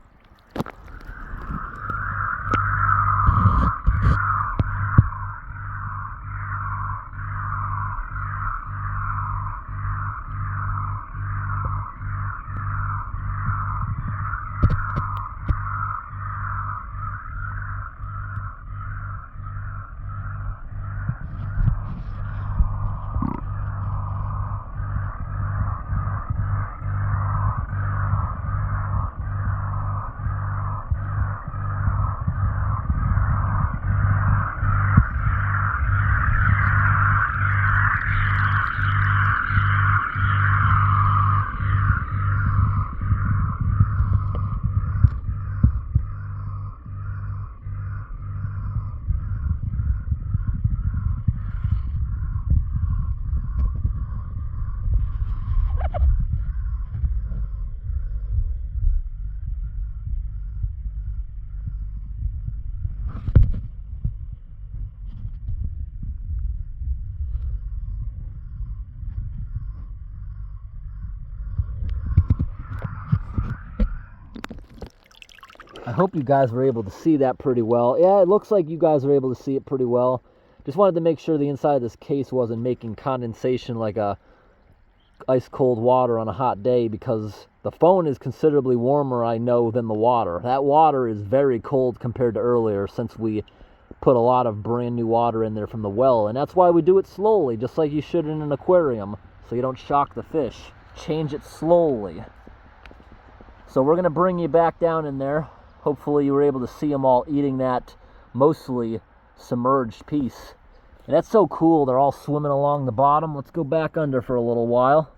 I hope you guys were able to see that pretty well. Yeah, it looks like you guys were able to see it pretty well. Just wanted to make sure the inside of this case wasn't making condensation like a ice cold water on a hot day, because the phone is considerably warmer, I know, than the water. That water is very cold compared to earlier, since we put a lot of brand new water in there from the well, and that's why we do it slowly, just like you should in an aquarium, so you don't shock the fish. Change it slowly. So we're going to bring you back down in there. Hopefully you were able to see them all eating that mostly submerged piece. And that's so cool. They're all swimming along the bottom. Let's go back under for a little while.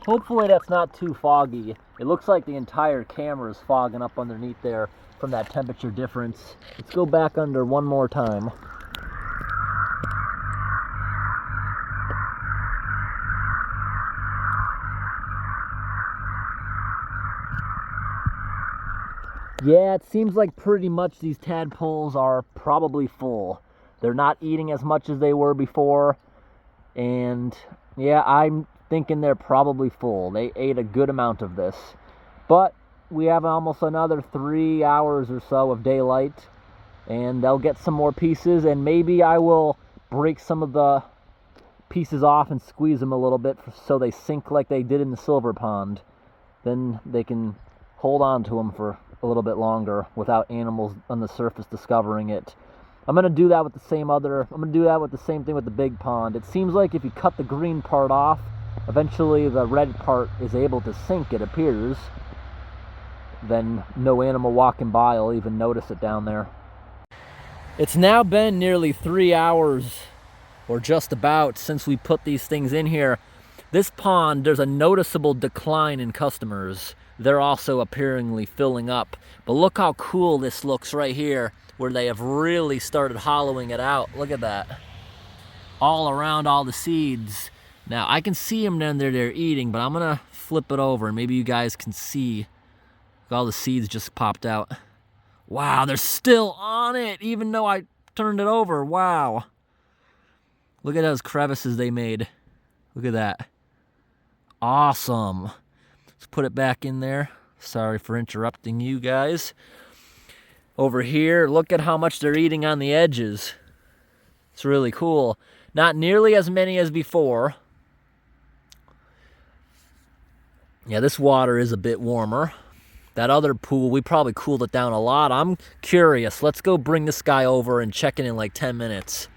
Hopefully that's not too foggy. It looks like the entire camera is fogging up underneath there from that temperature difference. Let's go back under one more time. Yeah, it seems like pretty much these tadpoles are probably full. They're not eating as much as they were before. And yeah, I'm thinking they're probably full. They ate a good amount of this. But we have almost another 3 hours or so of daylight. And they'll get some more pieces. And maybe I will break some of the pieces off and squeeze them a little bit so they sink like they did in the silver pond. Then they can hold on to them for a little bit longer without animals on the surface discovering it. I'm going to do that with the same thing with the big pond. It seems like if you cut the green part off, eventually the red part is able to sink, it appears. Then no animal walking by will even notice it down there. It's now been nearly 3 hours, or just about, since we put these things in here. This pond, there's a noticeable decline in customers. They're also appearingly filling up. But look how cool this looks right here, where they have really started hollowing it out. Look at that. All around all the seeds. Now, I can see them down there, they're eating, but I'm gonna flip it over and maybe you guys can see. All the seeds just popped out. Wow, they're still on it, even though I turned it over. Wow. Look at those crevices they made. Look at that. Awesome. Let's put it back in there. Sorry for interrupting you guys. Over here, look at how much they're eating on the edges. It's really cool. Not nearly as many as before. Yeah, this water is a bit warmer. That other pool, we probably cooled it down a lot. I'm curious. Let's go bring this guy over and check it in like 10 minutes.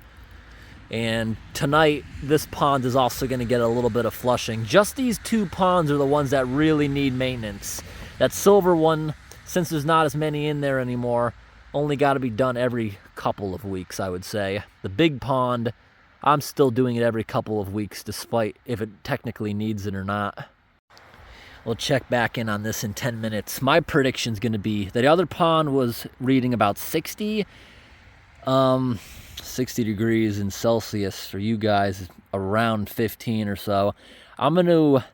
And tonight, this pond is also going to get a little bit of flushing. Just these two ponds are the ones that really need maintenance. That silver one, since there's not as many in there anymore, only got to be done every couple of weeks, I would say. The big pond, I'm still doing it every couple of weeks, despite if it technically needs it or not. We'll check back in on this in 10 minutes. My prediction's going to be that the other pond was reading about 60 degrees in Celsius. For you guys, around 15 or so. I'm going to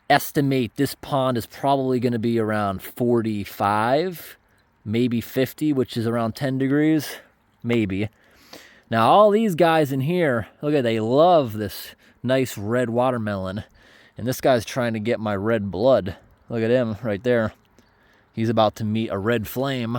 estimate this pond is probably going to be around 45, maybe 50, which is around 10 degrees, maybe. Now, all these guys in here, look at, they love this nice red watermelon. And this guy's trying to get my red blood. Look at him right there. He's about to meet a red flame.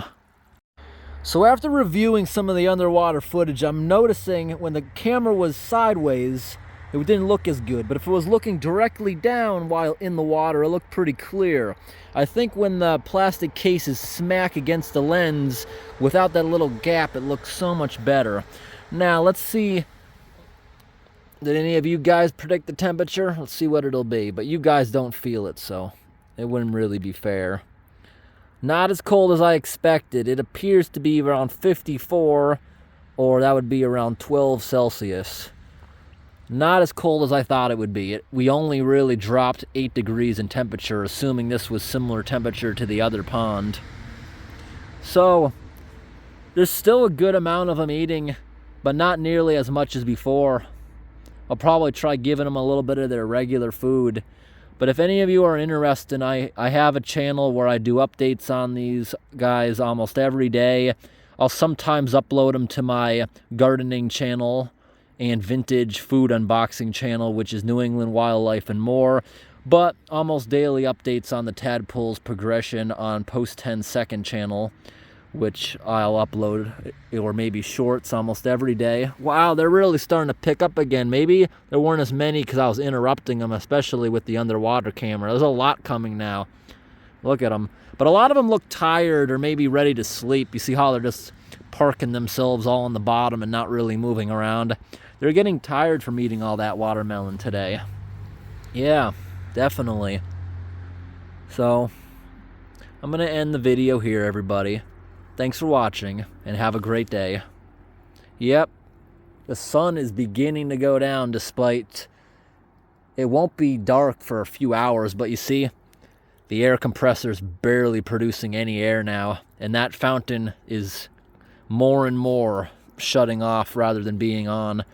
So after reviewing some of the underwater footage, I'm noticing when the camera was sideways, it didn't look as good. But if it was looking directly down while in the water, it looked pretty clear. I think when the plastic case is smack against the lens, without that little gap, it looks so much better. Now, let's see. Did any of you guys predict the temperature? Let's see what it'll be. But you guys don't feel it, so it wouldn't really be fair. Not as cold as I expected. It appears to be around 54, or that would be around 12 Celsius. Not as cold as I thought it would be. We only really dropped 8 degrees in temperature, assuming this was similar temperature to the other pond. So, there's still a good amount of them eating, but not nearly as much as before. I'll probably try giving them a little bit of their regular food. But if any of you are interested, I have a channel where I do updates on these guys almost every day. I'll sometimes upload them to my gardening channel and vintage food unboxing channel, which is New England Wildlife and More. But almost daily updates on the tadpoles progression on Post 10 Second channel, which I'll upload, or maybe shorts almost every day. Wow, they're really starting to pick up again. Maybe there weren't as many because I was interrupting them, especially with the underwater camera. There's a lot coming now. Look at them. But a lot of them look tired or maybe ready to sleep. You see how they're just parking themselves all on the bottom and not really moving around. They're getting tired from eating all that watermelon today. Yeah, definitely. So, I'm going to end the video here, everybody. Thanks for watching, and have a great day. Yep, the sun is beginning to go down despite It won't be dark for a few hours, but you see, the air compressor's barely producing any air now, and that fountain is more and more shutting off rather than being on.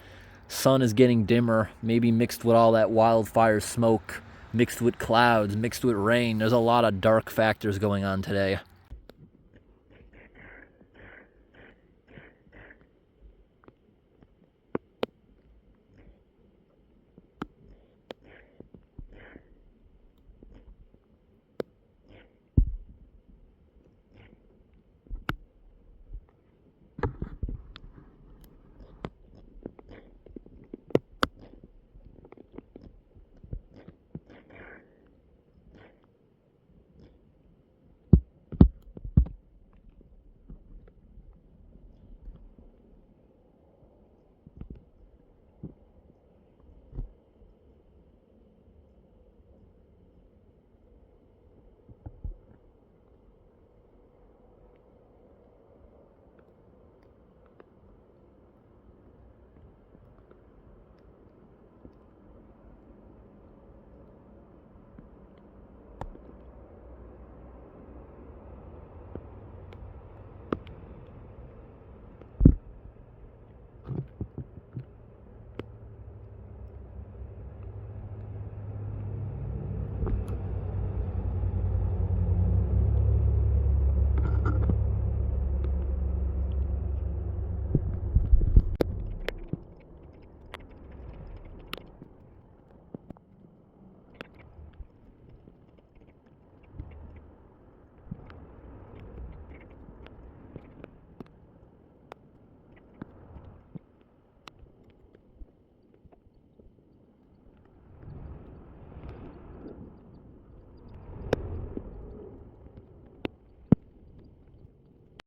Sun is getting dimmer, maybe mixed with all that wildfire smoke, mixed with clouds, mixed with rain. There's a lot of dark factors going on today.